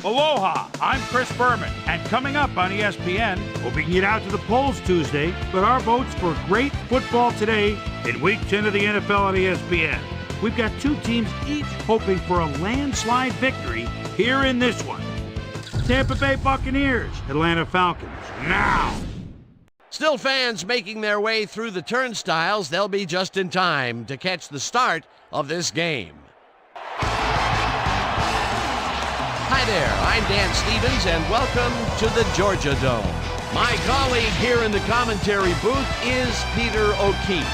Aloha, I'm Chris Berman, and coming up on ESPN, we'll get out to the polls Tuesday, but our votes for great football today in Week 10 of the NFL on ESPN. We've got two teams each hoping for a landslide victory here in this one. Tampa Bay Buccaneers, Atlanta Falcons, now! Still fans making their way through the turnstiles. They'll be just in time to catch the start of this game. Hi there, I'm Dan Stevens, and welcome to the Georgia Dome. My colleague here in the commentary booth is Peter O'Keefe.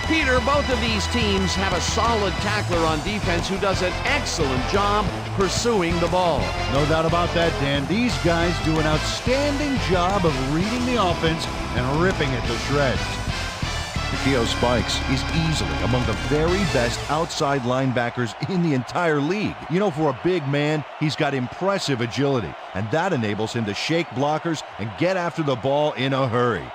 Peter, both of these teams have a solid tackler on defense who does an excellent job pursuing the ball. No doubt about that, Dan. These guys do an outstanding job of reading the offense and ripping it to shreds. Theo Spikes is easily among the very best outside linebackers in the entire league. You know, for a big man, he's got impressive agility, and that enables him to shake blockers and get after the ball in a hurry.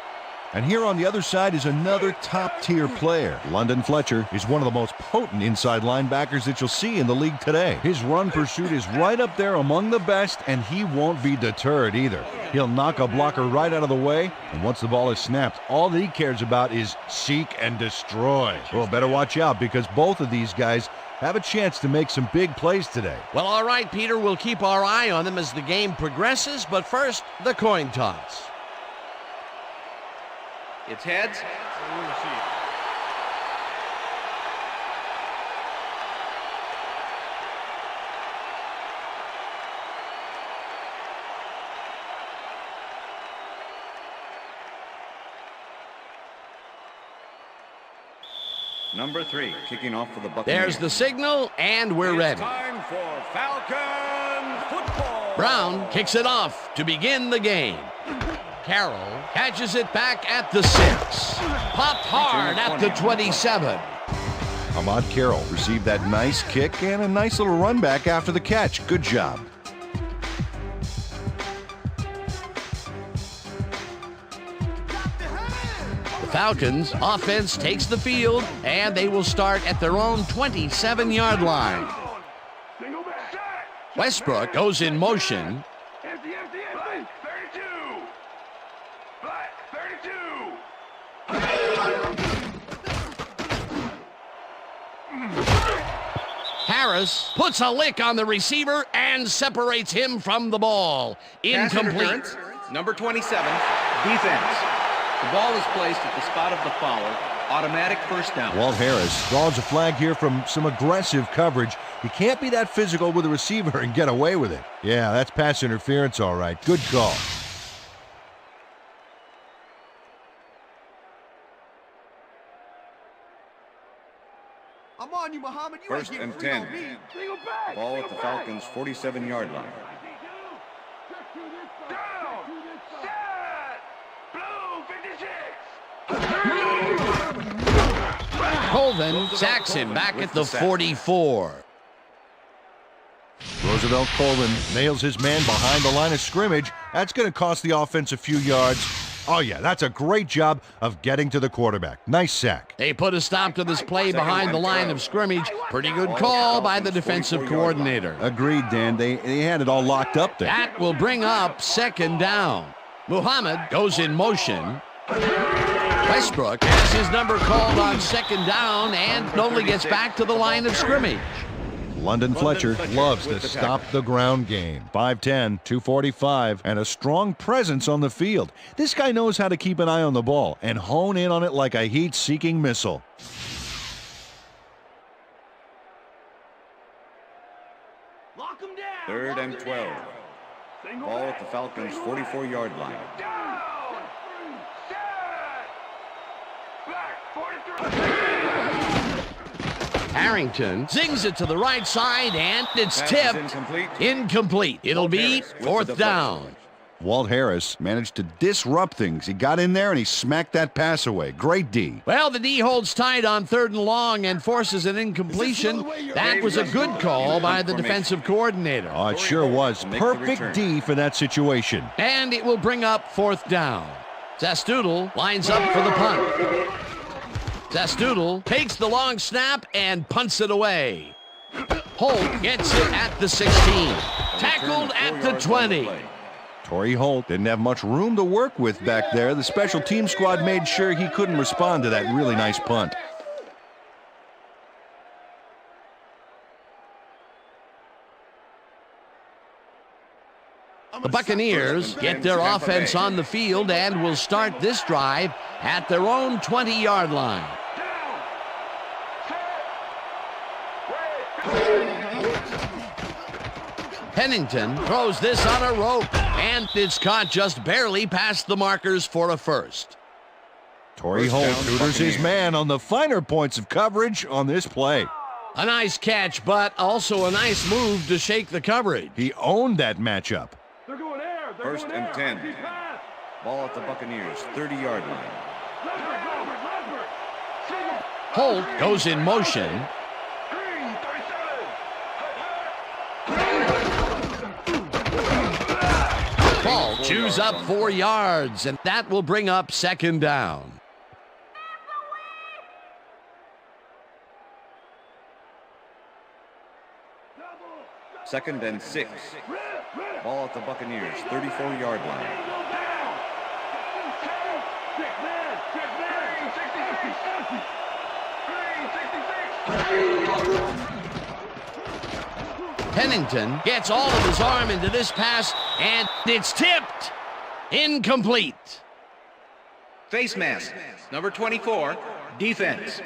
And here on the other side is another top-tier player. London Fletcher is one of the most potent inside linebackers that you'll see in the league today. His run pursuit is right up there among the best, and he won't be deterred either. He'll knock a blocker right out of the way, and once the ball is snapped, all that he cares about is seek and destroy. Well, better watch out, because both of these guys have a chance to make some big plays today. Well, all right, Peter, we'll keep our eye on them as the game progresses, but first, the coin toss. It's heads. Number 3, kicking off for the Buccaneers. There's the signal, and we're ready. Time for Falcon football. Brown kicks it off to begin the game. Carroll catches it back at the 6. Popped hard at the 27. Ahmad Carroll received that nice kick and a nice little run back after the catch. Good job. The Falcons offense takes the field, and they will start at their own 27-yard line. Westbrook goes in motion. Harris puts a lick on the receiver and separates him from the ball. Incomplete. Number 27, defense. The ball is placed at the spot of the follower. Automatic first down. Walt Harris draws a flag here from some aggressive coverage. You can't be that physical with a receiver and get away with it. Yeah, that's pass interference, all right. Good call. I'm on you, Muhammad. You First and 10. Ball at the Falcons' 47-yard line. Down. Set. Blue 56. Colvin sacks him back at the 44. Roosevelt Colvin nails his man behind the line of scrimmage. That's going to cost the offense a few yards. Oh, yeah, that's a great job of getting to the quarterback. Nice sack. They put a stop to this play behind the line of scrimmage. Pretty good call by the defensive coordinator. Agreed, Dan. They had it all locked up there. That will bring up second down. Muhammad goes in motion. Westbrook has his number called on second down and only gets back to the line of scrimmage. London Fletcher loves to stop the ground game. 5'10", 245, and a strong presence on the field. This guy knows how to keep an eye on the ball and hone in on it like a heat-seeking missile. Lock him down. Third and 12. Ball at the Falcons' 44-yard line. Down. Set. Back 43. Harrington zings it to the right side, and it's Pass is tipped. Incomplete. It'll be fourth down. Walt Harris managed to disrupt things. He got in there and he smacked that pass away. Great D. Well, the D holds tight on third and long and forces an incompletion. That was a good call by the defensive coordinator. Oh, it sure was. Perfect D for that situation. And it will bring up fourth down. Zastoodle lines up for the punt. Zastoodle takes the long snap and punts it away. Holt gets it at the 16. Tackled at the 20. Torrey Holt didn't have much room to work with back there. The special team squad made sure he couldn't respond to that really nice punt. The Buccaneers get their offense on the field and will start this drive at their own 20-yard line. Pennington throws this on a rope, and it's caught just barely past the markers for a first. Torrey Holt tutors his man on the finer points of coverage on this play. A nice catch, but also a nice move to shake the coverage. He owned that matchup. They're going air. They're First going and air. 10. Defense. Ball at the Buccaneers, 30-yard line. Leopard. Single. Holt goes in motion. Green, 37. Ball chews up 4 yards, and that will bring up second down. Second and 6. Ball at the Buccaneers, 34-yard line. Pennington gets all of his arm into this pass, and it's tipped. Incomplete. Face mask, number 24, defense.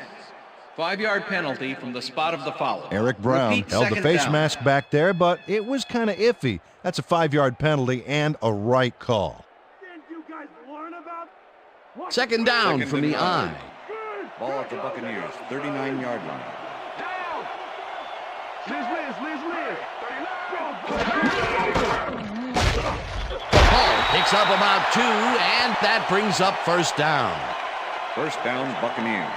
5-yard penalty from the spot of the foul. Eric Brown Repeat, held the second face down. mask back there, but it was kind of iffy. That's a 5-yard penalty and a right call. Didn't you guys learn about? Second down from the eye. Ball at the Buccaneers, 39-yard line. Down. Liz. Ball picks up about 2, and that brings up first down. First down, Buccaneers.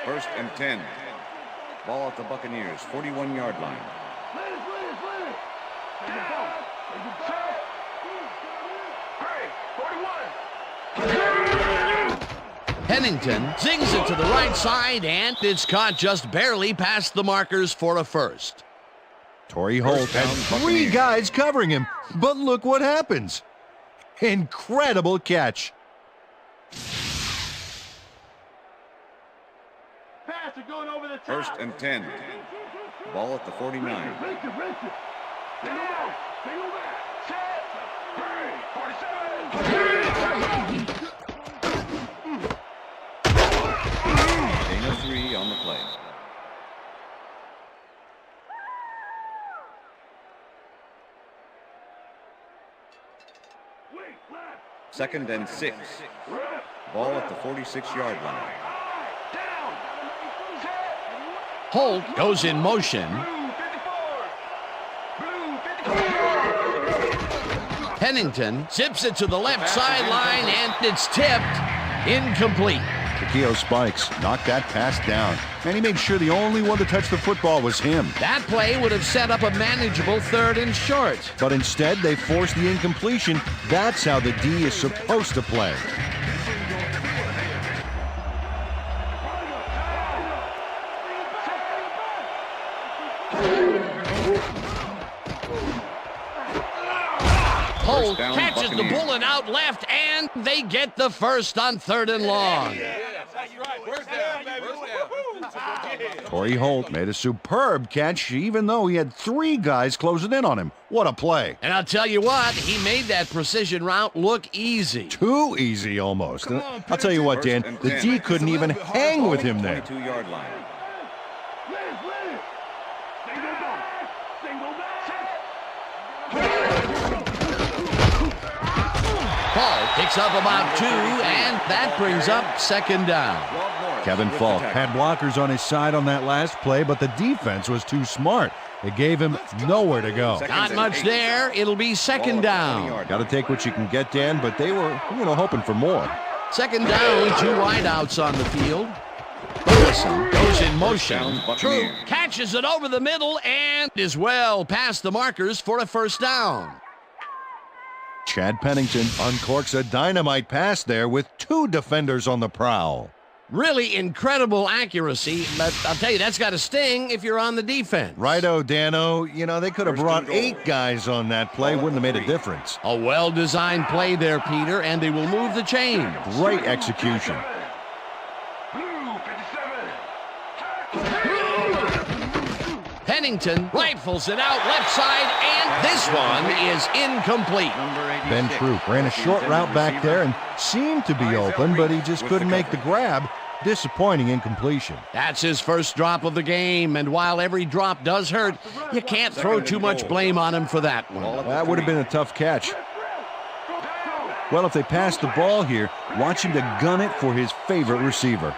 First and 10. Ball at the Buccaneers, 41-yard line. Pennington zings it to the right side, and it's caught just barely past the markers for a first. Torrey Holt had 3 guys covering him, but look what happens. Incredible catch. First and 10. Ball at the 49. Gain of 3 on the play. Second and 6. Ball at the 46-yard line. Holt goes in motion. Pennington zips it to the left sideline, and it's tipped. Incomplete. Takeo Spikes knocked that pass down, and he made sure the only one to touch the football was him. That play would have set up a manageable 3rd and short. But instead, they forced the incompletion. That's how the D is supposed to play. Holt down, catches the Buccaneers. bullet out left, and they get the first on 3rd and long. Torrey Holt made a superb catch, even though he had 3 guys closing in on him. What a play. And I'll tell you what, he made that precision route look easy. Too easy almost. I'll tell you what, Dan, First and the 10. D couldn't even hang with him there. 22-yard line. Ball picks up about 2, and that brings up second down. Kevin Falk had blockers on his side on that last play, but the defense was too smart. It gave him nowhere to go. Not much there. It'll be second down. Got to take what you can get, Dan, but they were, hoping for more. Second down, 2 wideouts on the field. Wilson goes in motion. True catches it over the middle and is well past the markers for a first down. Chad Pennington uncorks a dynamite pass there with 2 defenders on the prowl. Really incredible accuracy, but I'll tell you, that's got to sting if you're on the defense. Righto, Dano. You know, they could have brought 8 guys on that play. Wouldn't have made a difference. A well-designed play there, Peter, and they will move the chains. Great execution. Blue 57. Pennington rifles it out left side, and this one is incomplete. Ben Troop ran a short route back there and seemed to be open, but he just couldn't make the grab. Disappointing incompletion. That's his first drop of the game, and while every drop does hurt, you can't throw too much blame on him for that one. That would have been a tough catch. Well, if they pass the ball here, watch him to gun it for his favorite receiver.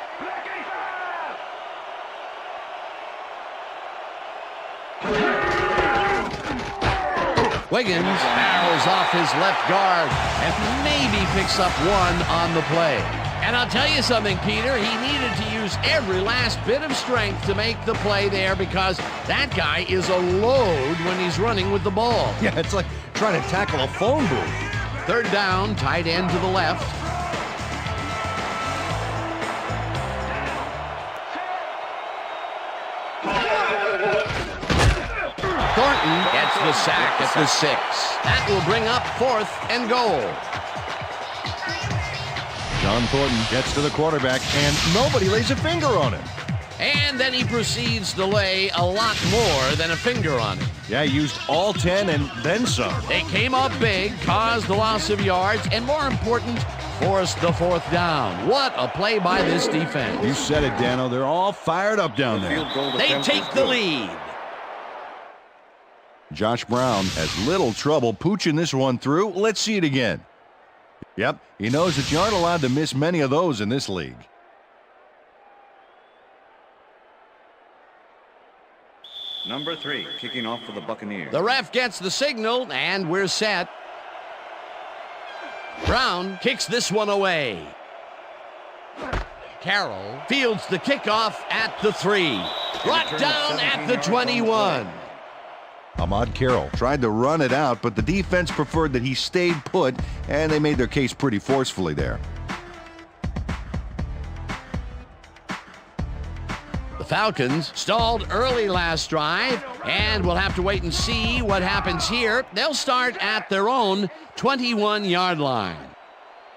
Wiggins barrels off his left guard and maybe picks up one on the play. And I'll tell you something, Peter, he needed to use every last bit of strength to make the play there because that guy is a load when he's running with the ball. Yeah, it's like trying to tackle a phone booth. Third down, tight end to the left. Thornton gets the sack at the 6. That will bring up 4th and goal. John Thornton gets to the quarterback, and nobody lays a finger on him. And then he proceeds to lay a lot more than a finger on it. Yeah, he used all 10 and then some. They came up big, caused the loss of yards, and more important, forced the 4th down. What a play by this defense. You said it, Dano. They're all fired up down there. They take the lead. Josh Brown has little trouble pooching this one through. Let's see it again. Yep, he knows that you aren't allowed to miss many of those in this league. Number 3, kicking off for the Buccaneers. The ref gets the signal, and we're set. Brown kicks this one away. Carroll fields the kickoff at the 3. Brought down at the 21. Ahmad Carroll tried to run it out, but the defense preferred that he stayed put, and they made their case pretty forcefully there. The Falcons stalled early last drive, and we'll have to wait and see what happens here. They'll start at their own 21-yard line.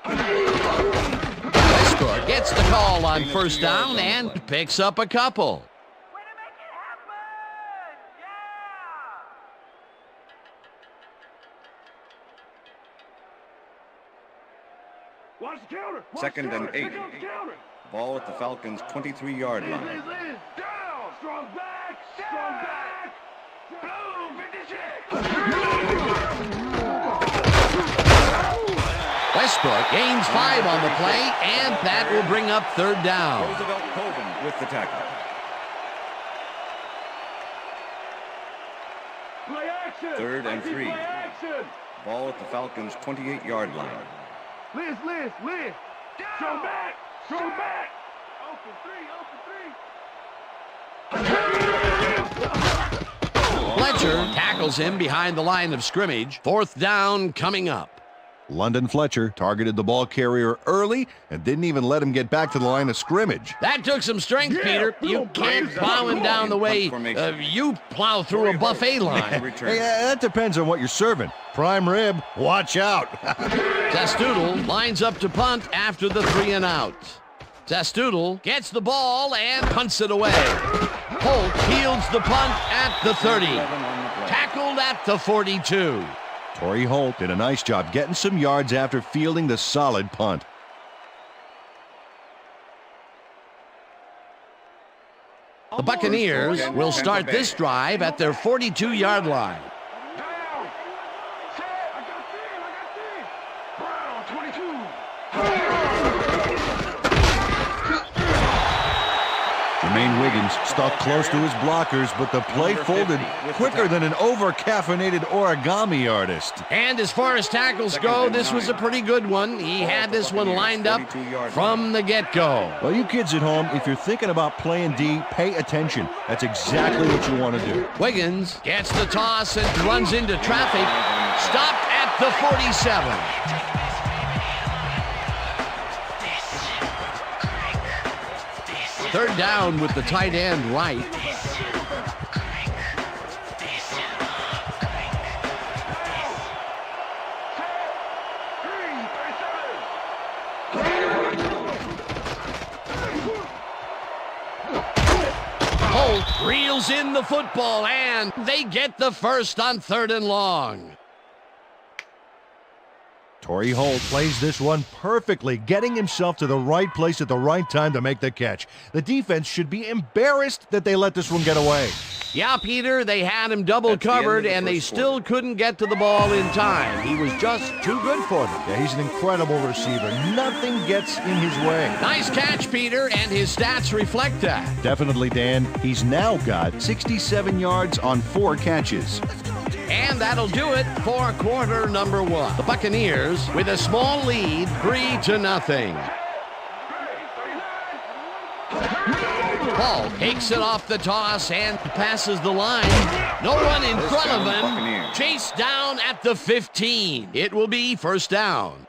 Westbrook gets the call on first down and picks up a couple. Watch the counter. Second and 8. Ball at the Falcons' 23-yard line. Down. Strong back. Strong back. Boom. 56. Westbrook gains 5 on the play, and that will bring up third down. Roosevelt Colvin with the tackle. Play action. Third and 3. Play action. Ball at the Falcons' 28-yard line. Liz. Strong back. Strong back. Open 3. Fletcher tackles him behind the line of scrimmage. Fourth down coming up. London Fletcher targeted the ball carrier early and didn't even let him get back to the line of scrimmage. That took some strength, Peter. You can't plow him down the way you plow through a buffet line. Hey, that depends on what you're serving. Prime rib, watch out. Zastoodle lines up to punt after the 3 and out. Zastoodle gets the ball and punts it away. Holt fields the punt at the 30. Tackled at the 42. Torrey Holt did a nice job getting some yards after fielding the solid punt. The Buccaneers will start this drive at their 42-yard line. Down. Set. I got 10. Brown 22. Jermaine Wiggins stuck close to his blockers, but the play folded quicker than an over-caffeinated origami artist. And as far as tackles go, this was a pretty good one. He had this one lined up from the get-go. Well, you kids at home, if you're thinking about playing D, pay attention. That's exactly what you want to do. Wiggins gets the toss and runs into traffic. Stopped at the 47. Third down with the tight end right. Holt reels in the football, and they get the first on 3rd and long. Torrey Holt plays this one perfectly, getting himself to the right place at the right time to make the catch. The defense should be embarrassed that they let this one get away. Yeah, Peter, they had him double covered, and they still couldn't get to the ball in time. He was just too good for them. Yeah, he's an incredible receiver. Nothing gets in his way. Nice catch, Peter, and his stats reflect that. Definitely, Dan. He's now got 67 yards on 4 catches. And that'll do it for quarter number 1. The Buccaneers with a small lead, 3-0. Paul takes it off the toss and passes the line. No one in front of him. Chased down at the 15. It will be first down.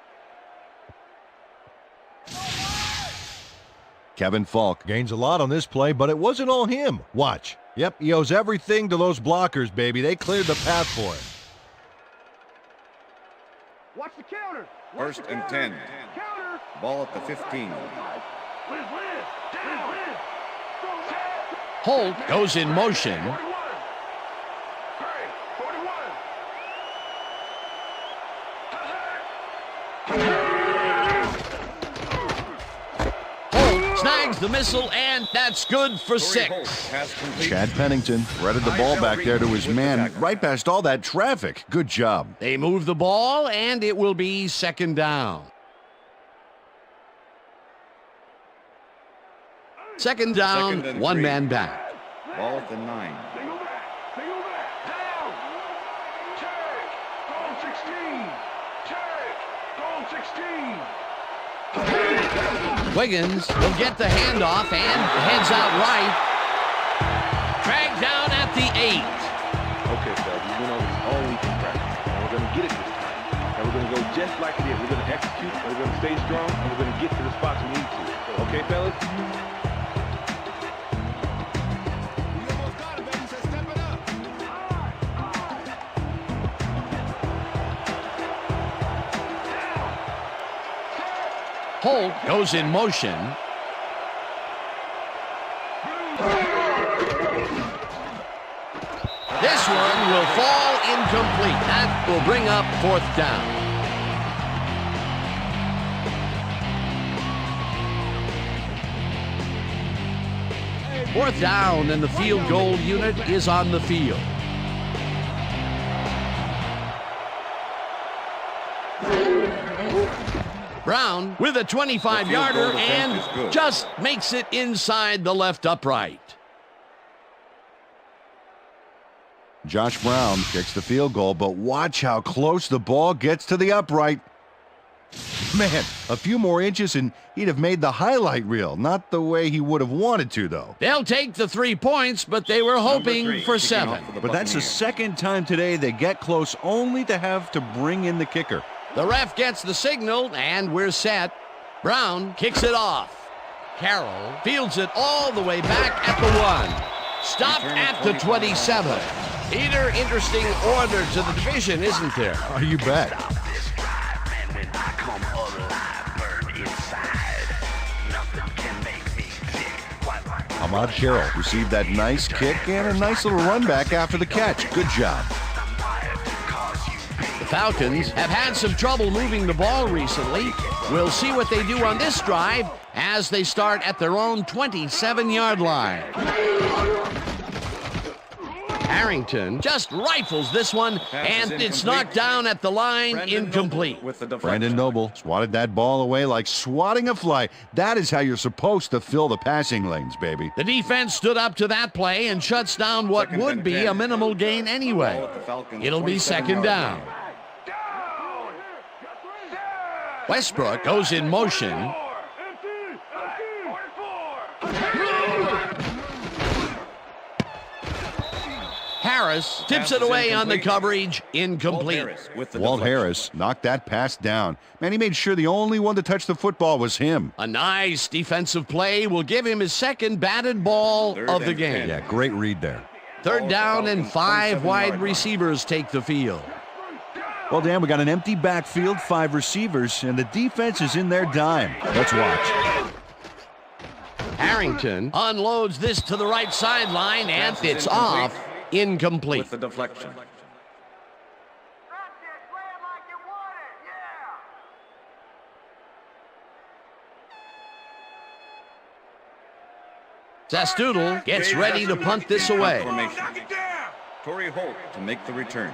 Kevin Falk gains a lot on this play, but it wasn't all him. Watch. Yep, he owes everything to those blockers, baby. They cleared the path for him. Watch the counter. First and 10. Counter. Ball at the 15. Holt goes in motion. Holt snags the missile, and that's good for 6. Chad Pennington threaded the ball back there to his man, right past all that traffic. Good job. They move the ball, and it will be 2nd down. 2nd down, 1 man back. Ball at the 9. Single back. Down. Check. Goal 16. Check. Goal 16. Wiggins will get the handoff and heads out right. Dragged down at the 8. Okay, fellas, we went over this all week in practice, and we're going to get it this time. And we're going to go just like it is. We're going to execute, and we're going to stay strong, and we're going to get to the spots we need to. Okay, fellas? Holt goes in motion. This one will fall incomplete. That will bring up 4th down. Fourth down, and the field goal unit is on the field. Brown with a 25-yarder and just makes it inside the left upright. Josh Brown kicks the field goal, but watch how close the ball gets to the upright. Man, a few more inches and he'd have made the highlight reel. Not the way he would have wanted to, though. They'll take the 3 points, but they were hoping for 7. But that's the second time today they get close only to have to bring in the kicker. The ref gets the signal, and we're set. Brown kicks it off. Carroll fields it all the way back at the 1. Stopped at the 27. Peter, interesting order to the division, isn't there? Oh, you bet. Ahmad Carroll received that nice kick and a nice little run back after the catch. Good job. The Falcons have had some trouble moving the ball recently. We'll see what they do on this drive as they start at their own 27-yard line. Harrington just rifles this one, and it's knocked down at the line, incomplete. Brandon Noble swatted that ball away like swatting a fly. That is how you're supposed to fill the passing lanes, baby. The defense stood up to that play and shuts down what would be a minimal gain anyway. It'll be 2nd down. Westbrook goes in motion. Harris tips it away on the coverage. Incomplete. Walt Harris knocked that pass down. Man, he made sure the only one to touch the football was him. A nice defensive play will give him his second batted ball of the game. Yeah, great read there. Third down and 5 wide receivers take the field. Well, Dan, we got an empty backfield, 5 receivers, and the defense is in their dime. Let's watch. Harrington unloads this to the right sideline, and it's off. Incomplete. With the deflection. Zastoodle gets ready to punt this away. Torrey Holt to make the return.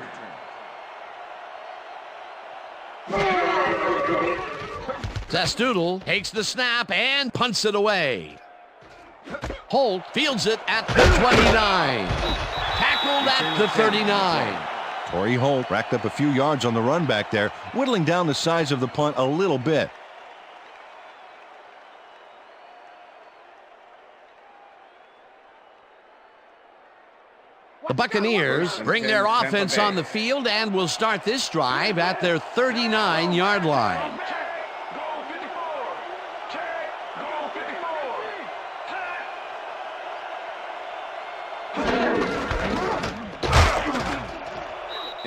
Zastoodle takes the snap and punts it away. Holt fields it at the 29. Tackled at the 39. Torrey Holt racked up a few yards on the run back there, whittling down the size of the punt a little bit. The Buccaneers bring their offense on the field and will start this drive at their 39-yard line.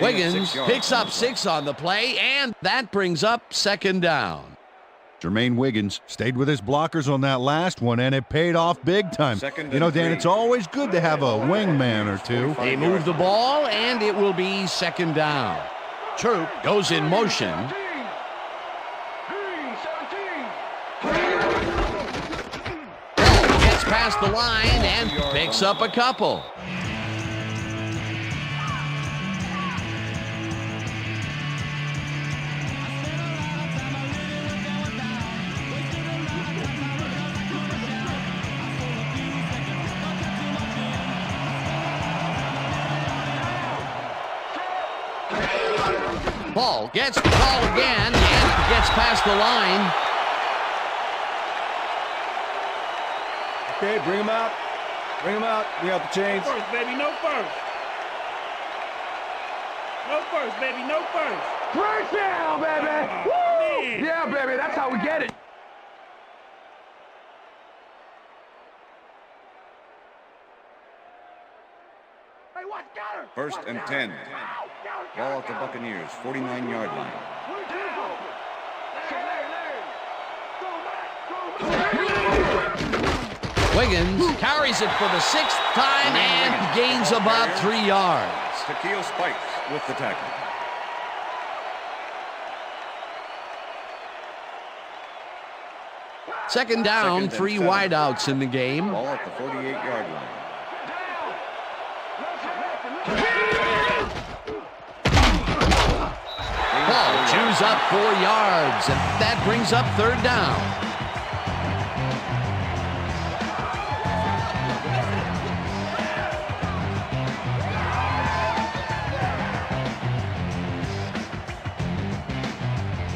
Wiggins picks up 6 on the play, and that brings up second down. Jermaine Wiggins stayed with his blockers on that last one, and it paid off big time. You know, Dan, it's always good to have a wingman or two. They move the ball, and it will be second down. Troop goes in motion. Gets past the line and picks up a couple. Ball gets the call again and gets past the line. Okay, bring him out. Bring him out. Bring out the chains. No first, baby, no first. No first, baby, no first. First down, baby! Woo! Yeah, baby, that's how we get it. Hey, watch, got her. First and 10. Ball at the Buccaneers, 49-yard line. Wiggins carries it for the 6th time and gains about 3 yards. Shaquille Spikes with the tackle. Second down, 3 wideouts in the game. Ball at the 48-yard line. Ball chews up 4 yards, and that brings up third down.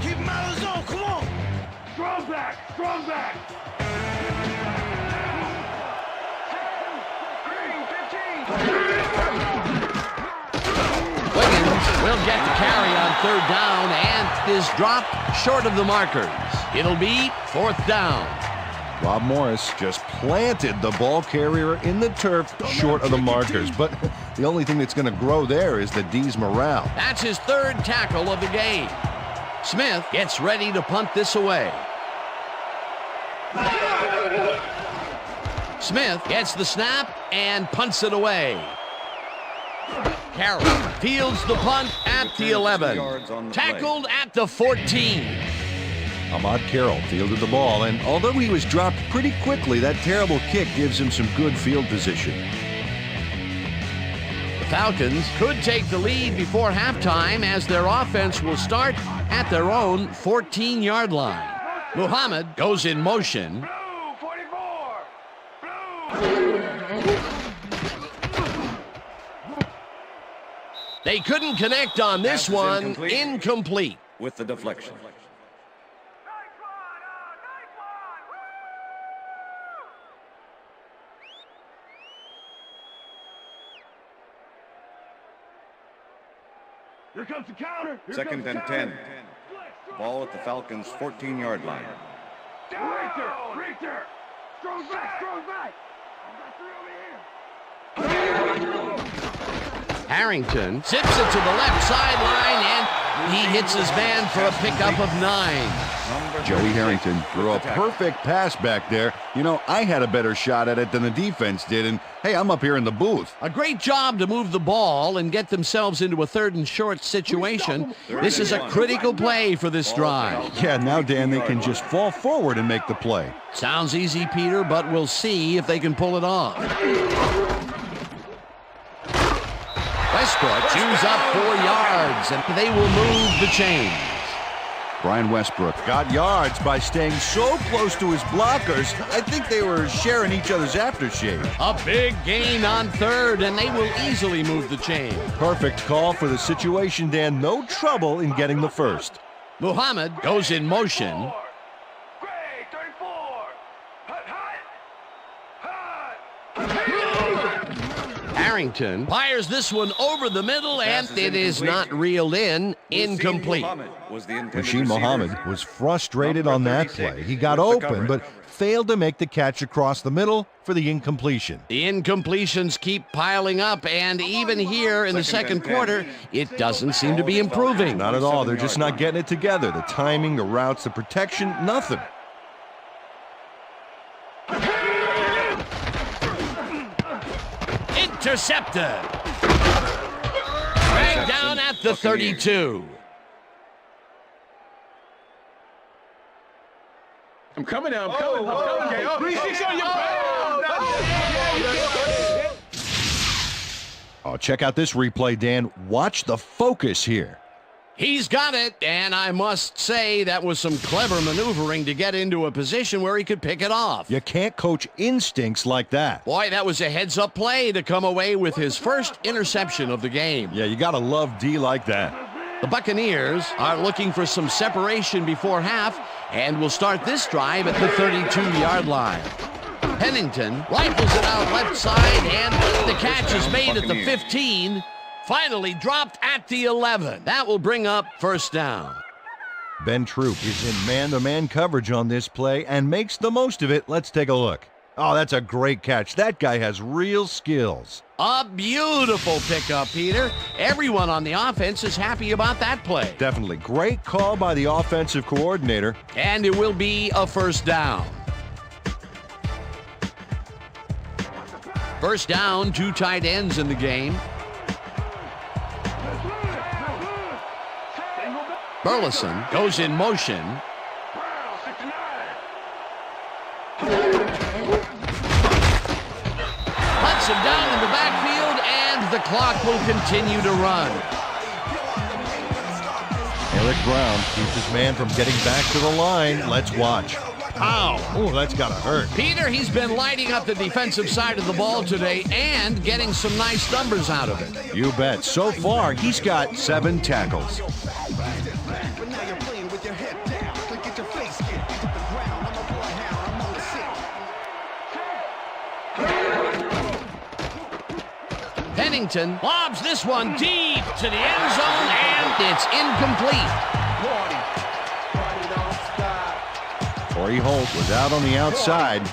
Keep him out of the zone, come on. Strong back, strong back. 15. Wiggins will get the carry on third down and is dropped short of the markers. It'll be 4th down. Rob Morris just planted the ball carrier in the turf short of the markers. But the only thing that's going to grow there is the D's morale. That's his 3rd tackle of the game. Smith gets ready to punt this away. Smith gets the snap and punts it away. Carroll fields the punt at the 11. Tackled at the 14. Ahmad Carroll fielded the ball, and although he was dropped pretty quickly, that terrible kick gives him some good field position. The Falcons could take the lead before halftime as their offense will start at their own 14-yard line. Muhammad goes in motion. Blue, 44. Blue. They couldn't connect on this one. Incomplete. With the deflection. Here comes the counter. Second and 10. Ball at the Falcons' 14-yard line. Richter. Strong back. Harrington zips it to the left sideline, and he hits his man for a pickup of 9. Joey Harrington threw a perfect pass back there. You know, I had a better shot at it than the defense did, and hey, I'm up here in the booth. A great job to move the ball and get themselves into a 3rd and short situation. This is a critical play for this drive. Yeah, now, Dan, they can just fall forward and make the play. Sounds easy, Peter, but we'll see if they can pull it off. Westbrook chews up 4 yards, and they will move the chains. Brian Westbrook got yards by staying so close to his blockers. I think they were sharing each other's aftershave. A big gain on 3rd, and they will easily move the chain. Perfect call for the situation, Dan. No trouble in getting the first. Muhammad goes in motion. Great, 34. Harrington fires this one over the middle, and it is not reeled in. Incomplete. Rasheed Muhammad was frustrated on that play. He got open, but failed to make the catch across the middle for the incompletion. The incompletions keep piling up, and even here in the second quarter, it doesn't seem to be improving. Not at all. They're just not getting it together. The timing, the routes, the protection, nothing. Intercepted. Dragged down at the 32. I'm coming now. I'm coming. Okay. 3-6 on your back. Oh, check out this replay, Dan. Watch the focus here. He's got it, and I must say that was some clever maneuvering to get into a position where he could pick it off. You can't coach instincts like that. Boy, that was a heads-up play to come away with his first interception of the game. Yeah, you gotta love D like that. The Buccaneers are looking for some separation before half, and will start this drive at the 32-yard line. Pennington rifles it out left side, and the catch is made at the 15. Finally dropped at the 11. That will bring up first down. Ben Troop is in man-to-man coverage on this play and makes the most of it. Let's take a look. Oh, that's a great catch. That guy has real skills. A beautiful pickup, Peter. Everyone on the offense is happy about that play. Definitely. Great call by the offensive coordinator. And it will be a first down. First down, 2 tight ends in the game. Burleson goes in motion. Lets him down in the backfield, and the clock will continue to run. Eric Brown keeps his man from getting back to the line. Let's watch. Ow! Oh, that's gotta hurt. Peter, he's been lighting up the defensive side of the ball today and getting some nice numbers out of it. You bet. So far, he's got 7 tackles. Pennington lobs this one deep to the end zone, and it's incomplete. Corey Holt was out on the outside,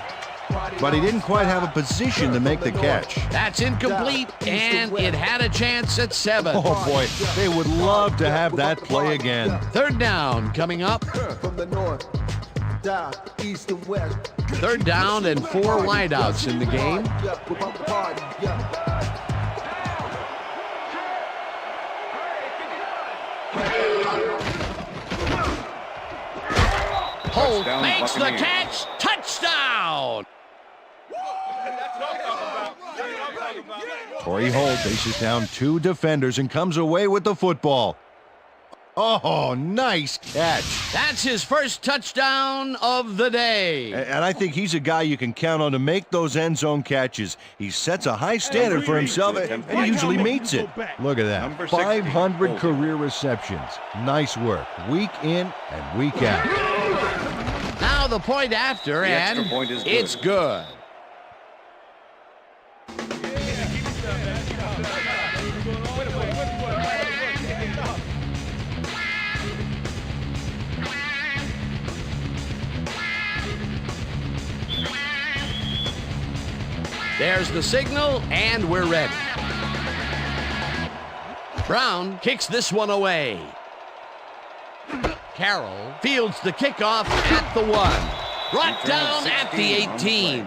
but he didn't quite have a position to make the catch. That's incomplete, and it had a chance at 7. Oh, boy, they would love to have that play again. Third down coming up. Third down and 4 wideouts in the game. Holt makes the catch. Touchdown! Corey Holt faces down 2 defenders and comes away with the football. Oh, nice catch. That's his first touchdown of the day. And I think he's a guy you can count on to make those end zone catches. He sets a high standard for himself, and he usually meets it. Look at that. 500 career receptions. Nice work. Week in and week out. Now the point after, and it's good. There's the signal, and we're ready. Brown kicks this one away. Carroll fields the kickoff at the 1. Brought down at the 18.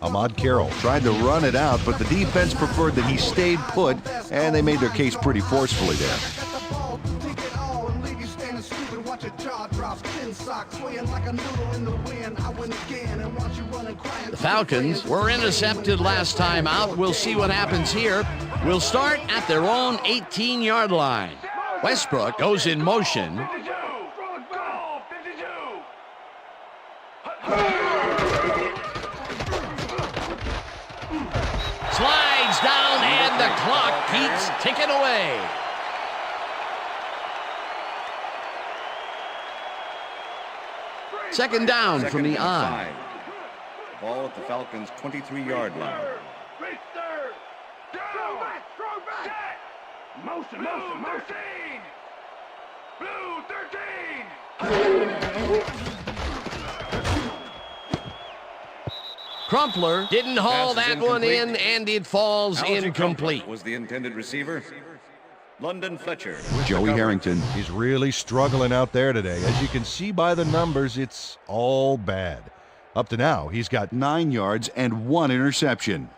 Ahmad Carroll tried to run it out, but the defense preferred that he stayed put, and they made their case pretty forcefully there. The Falcons were intercepted last time out. We'll see what happens here. We'll start at their own 18-yard line. Westbrook goes in motion. Slides down, and the clock keeps ticking away. Second down from the I. Ball at the Falcons' 23-yard line. Motion. Blue 13. Crumpler didn't haul that one in, and it falls incomplete. Was the intended receiver. London Fletcher. Joey Harrington is really struggling out there today. As you can see by the numbers, it's all bad. Up to now, he's got 9 yards and 1 interception.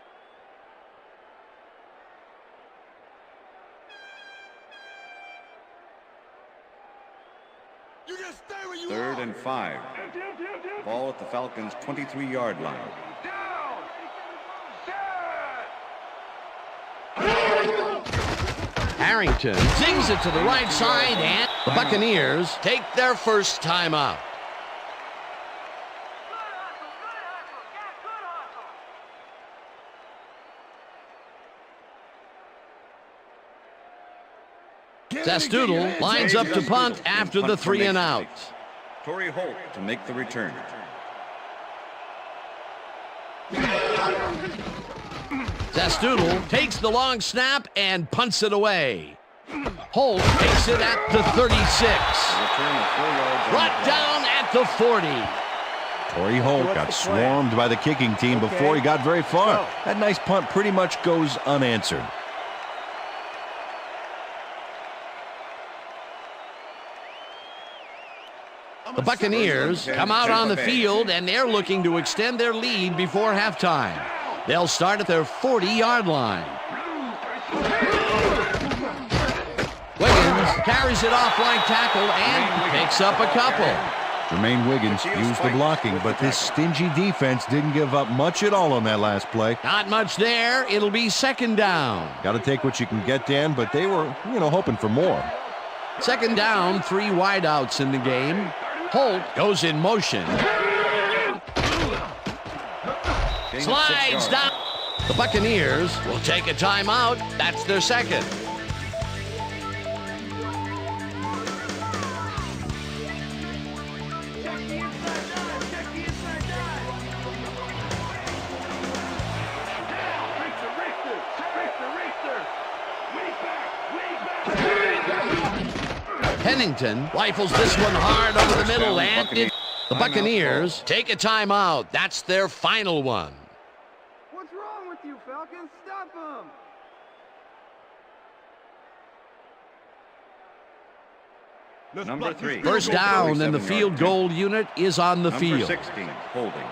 Third and 5. Ball at the Falcons' 23-yard line. Harrington zings it to the right side, and the Buccaneers take their first time out. Zastoodle lines up to punt after the 3 and out. Torrey Holt to make the return. Zastoodle takes the long snap and punts it away. Holt takes it at the 36. Brought down at the 40. Torrey Holt got swarmed by the kicking team before he got very far. That nice punt pretty much goes unanswered. The Buccaneers come out on the field, and they're looking to extend their lead before halftime. They'll start at their 40-yard line. Wiggins carries it off right tackle and picks up a couple. Jermaine Wiggins used the blocking, but this stingy defense didn't give up much at all on that last play. Not much there. It'll be second down. Got to take what you can get, Dan, but they were, hoping for more. Second down, 3 wideouts in the game. Holt goes in motion. Slides down. The Buccaneers will take a timeout. That's their second. Pennington rifles this one hard over the middle, and the Buccaneers take a timeout. That's their final one. What's wrong with you, Falcons? Stop them! Number 3. First down, and the field goal unit is on the field. Number 16, holding.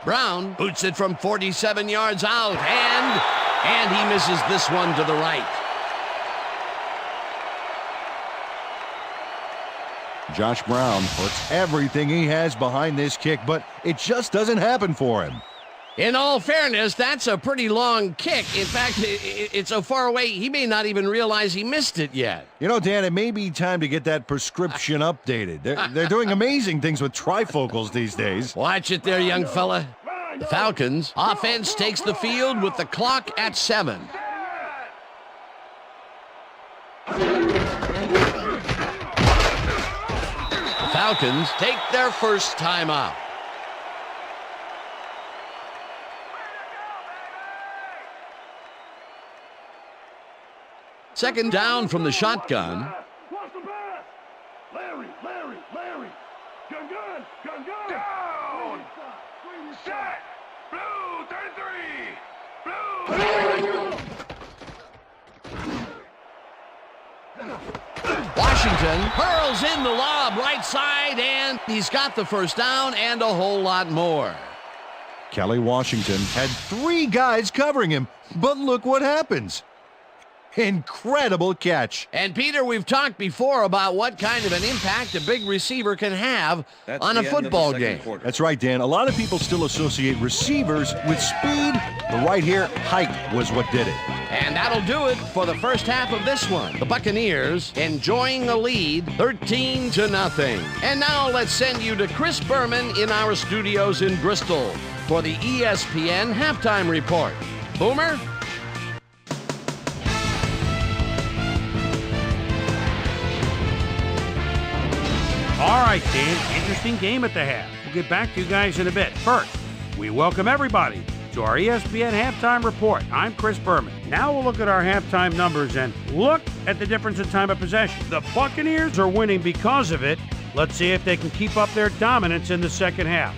Brown boots it from 47 yards out, and he misses this one to the right. Josh Brown puts everything he has behind this kick, but it just doesn't happen for him. In all fairness, that's a pretty long kick. In fact, it's so far away, he may not even realize he missed it yet. Dan, it may be time to get that prescription updated. They're doing amazing things with trifocals these days. Watch it there, young fella. The Falcons offense takes the field with the clock at 7. The Falcons take their first timeout. Second down from the shotgun. Larry. Gun. Down. Set. Blue, 33. Blue. Washington hurls in the lob right side, and he's got the first down and a whole lot more. Kelly Washington had 3 guys covering him, but look what happens. Incredible catch. And Peter, we've talked before about what kind of an impact a big receiver can have on a football game. That's right, Dan. A lot of people still associate receivers with speed, but right here, height was what did it. And that'll do it for the first half of this one. The Buccaneers enjoying a lead, 13-0. And now let's send you to Chris Berman in our studios in Bristol for the ESPN Halftime Report. Boomer? All right, Dan, interesting game at the half. We'll get back to you guys in a bit. First, we welcome everybody to our ESPN Halftime Report. I'm Chris Berman. Now we'll look at our halftime numbers and look at the difference in time of possession. The Buccaneers are winning because of it. Let's see if they can keep up their dominance in the second half.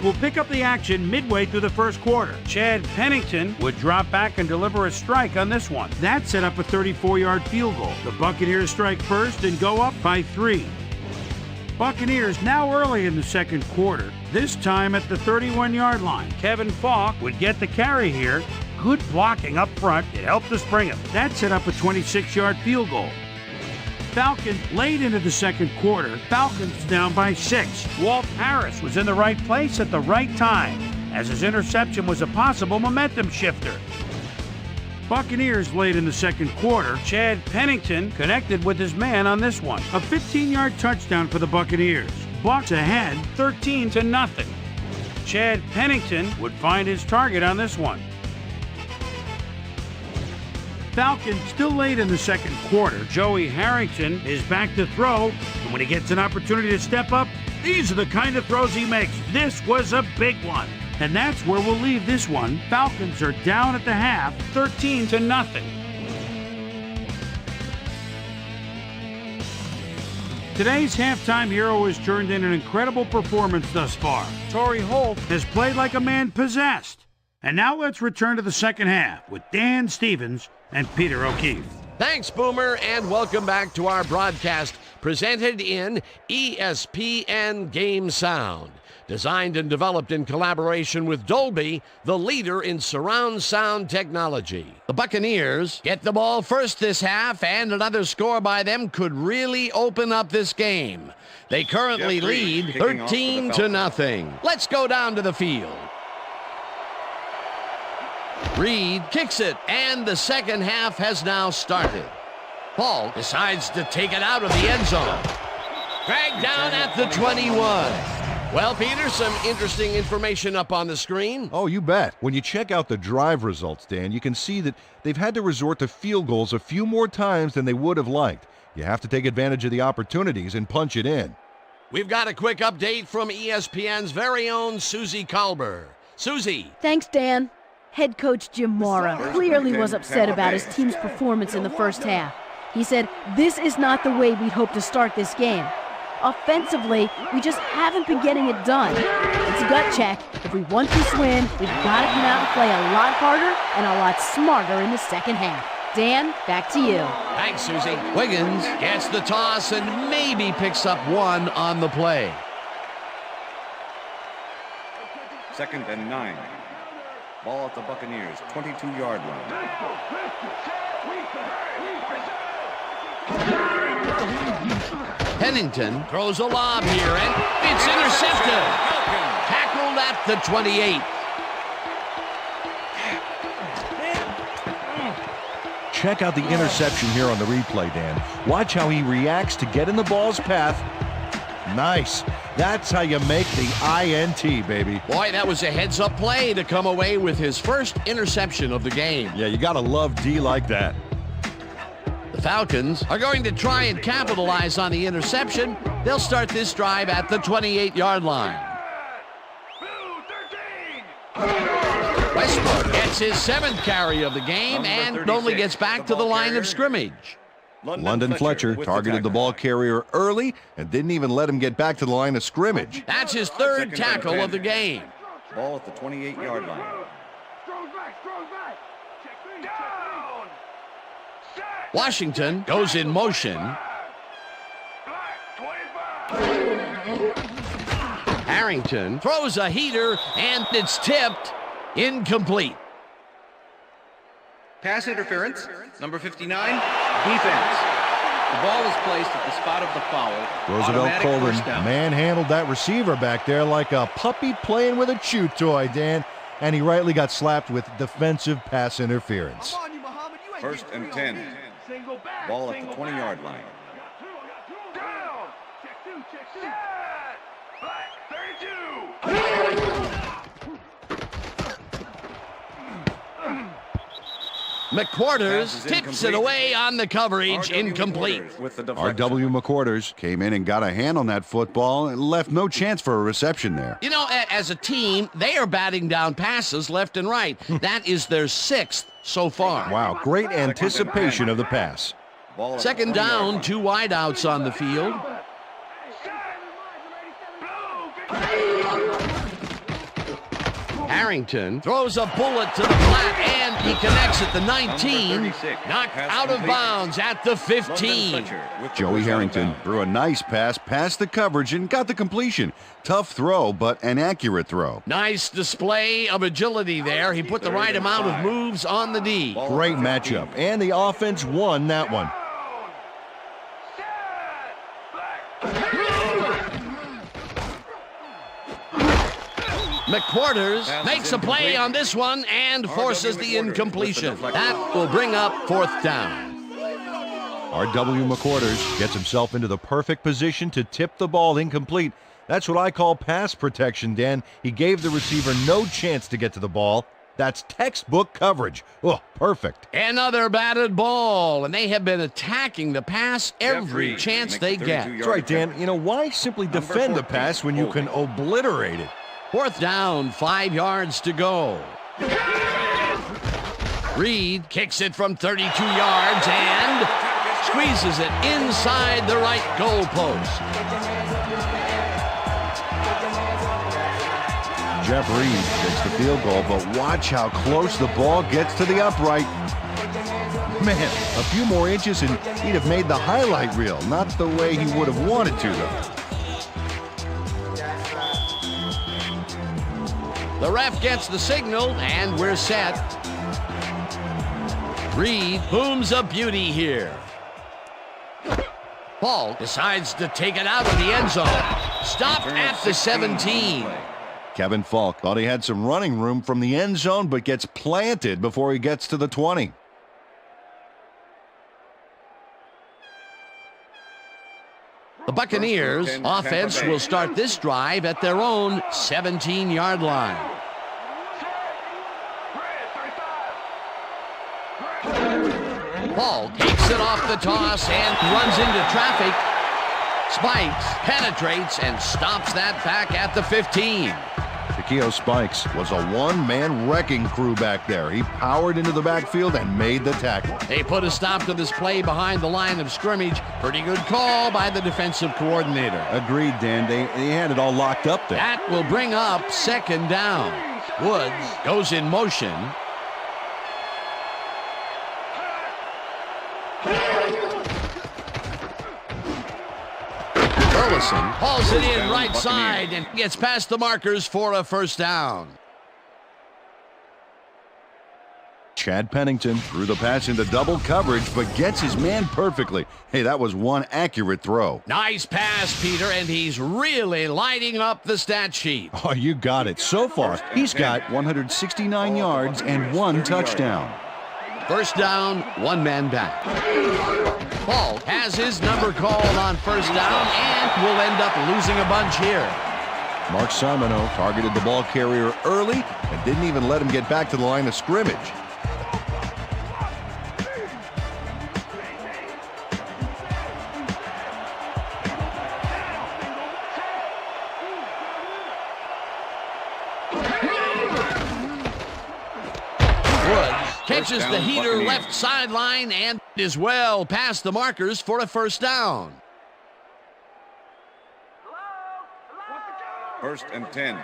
We'll pick up the action midway through the first quarter. Chad Pennington would drop back and deliver a strike on this one. That set up a 34-yard field goal. The Buccaneers strike first and go up by 3. Buccaneers now early in the second quarter, this time at the 31-yard line. Kevin Falk would get the carry here. Good blocking up front. It helped us bring him. That set up a 26-yard field goal. Falcons late into the second quarter. Falcons down by 6. Walt Harris was in the right place at the right time, as his interception was a possible momentum shifter. Buccaneers late in the second quarter. Chad Pennington connected with his man on this one. A 15-yard touchdown for the Buccaneers. Bucs ahead 13-0. Chad Pennington would find his target on this one. Falcons still late in the second quarter. Joey Harrington is back to throw, and when he gets an opportunity to step up, these are the kind of throws he makes. This was a big one. And that's where we'll leave this one. Falcons are down at the half, 13-0. Today's halftime hero has turned in an incredible performance thus far. Torrey Holt has played like a man possessed. And now let's return to the second half with Dan Stevens and Peter O'Keefe. Thanks, Boomer, and welcome back to our broadcast presented in ESPN Game Sound. Designed and developed in collaboration with Dolby, the leader in surround sound technology. The Buccaneers get the ball first this half, and another score by them could really open up this game. They currently lead 13-0. Let's go down to the field. Reed kicks it, and the second half has now started. Paul decides to take it out of the end zone. Dragged down at the 21. Well, Peter, some interesting information up on the screen. Oh, you bet. When you check out the drive results, Dan, you can see that they've had to resort to field goals a few more times than they would have liked. You have to take advantage of the opportunities and punch it in. We've got a quick update from ESPN's very own Susie Kalber. Susie. Thanks, Dan. Head coach Jim Mora clearly was upset about his team's performance in the first half. He said, "This is not the way we'd hoped to start this game. Offensively, we just haven't been getting it done. It's a gut check. If we want this win, we've got to come out and play a lot harder and a lot smarter in the second half." Dan, back to you. Thanks, Susie. Wiggins gets the toss and maybe picks up one on the play. 2nd and 9. Ball at the Buccaneers, 22-yard line. Pennington throws a lob here, and it's intercepted. Tackled at the 28. Check out the interception here on the replay, Dan. Watch how he reacts to get in the ball's path. Nice. That's how you make the INT, baby. Boy, that was a heads-up play to come away with his first interception of the game. Yeah, you gotta love D like that. The Falcons are going to try and capitalize on the interception. They'll start this drive at the 28-yard line. Westbrook gets his 7th carry of the game and only gets back to the line of scrimmage. London Fletcher targeted the ball carrier early and didn't even let him get back to the line of scrimmage. That's his third tackle of the game. Ball at the 28-yard line. Washington goes in motion. Harrington throws a heater, and it's tipped. Incomplete. Pass interference, number 59, defense. The ball is placed at the spot of the foul. Roosevelt Automatic Colvin first down. manhandled that receiver back there like a puppy playing with a chew toy, Dan. And he rightly got slapped with defensive pass interference. First and 10. Ball at the 20-yard line. McQuarters tips it away on the coverage. Incomplete. R.W. McQuarters came in and got a hand on that football and left no chance for a reception there. You know, as a team, they are batting down passes left and right. That is their 6th so far. Wow, great anticipation of the pass. Second down, 2 wideouts on the field. Harrington throws a bullet to the flat, and he connects at the 19. Knocked out of bounds at the 15. Joey Harrington threw a nice pass past the coverage and got the completion. Tough throw, but an accurate throw. Nice display of agility there. He put the right amount of moves on the D. Great matchup, and the offense won that one. McQuarters makes a play on this one and forces the incompletion. That will bring up 4th down. R.W. McQuarters gets himself into the perfect position to tip the ball incomplete. That's what I call pass protection, Dan. He gave the receiver no chance to get to the ball. That's textbook coverage. Oh, perfect. Another batted ball, and they have been attacking the pass every chance they get. That's right, Dan. You know, why simply defend the pass when you can obliterate it? 4th down, 5 yards to go. Reed kicks it from 32 yards and squeezes it inside the right goal post. Jeff Reed takes the field goal, but watch how close the ball gets to the upright. Man, a few more inches and he'd have made the highlight reel. Not the way he would have wanted to, though. The ref gets the signal, and we're set. Reed booms a beauty here. Paul decides to take it out of the end zone. Stopped at the 17. Kevin Falk thought he had some running room from the end zone, but gets planted before he gets to the 20. The Buccaneers offense will start this drive at their own 17-yard line. Paul takes it off the toss and runs into traffic. Spikes, penetrates, and stops that back at the 15. Shaquille Spikes was a one-man wrecking crew back there. He powered into the backfield and made the tackle. They put a stop to this play behind the line of scrimmage. Pretty good call by the defensive coordinator. Agreed, Dan. They had it all locked up there. That will bring up 2nd down. Woods goes in motion. Burleson hauls it in right side and gets past the markers for a 1st down. Chad Pennington threw the pass into double coverage, but gets his man perfectly. Hey, that was one accurate throw. Nice pass, Peter, and he's really lighting up the stat sheet. Oh, you got it. So far, he's got 169 yards and 1 touchdown. 1st down, 1 man back. Paul has his number called on 1st down and will end up losing a bunch here. Mark Simoneau targeted the ball carrier early and didn't even let him get back to the line of scrimmage. Catches the heater left sideline and is well past the markers for a first down. First and 10.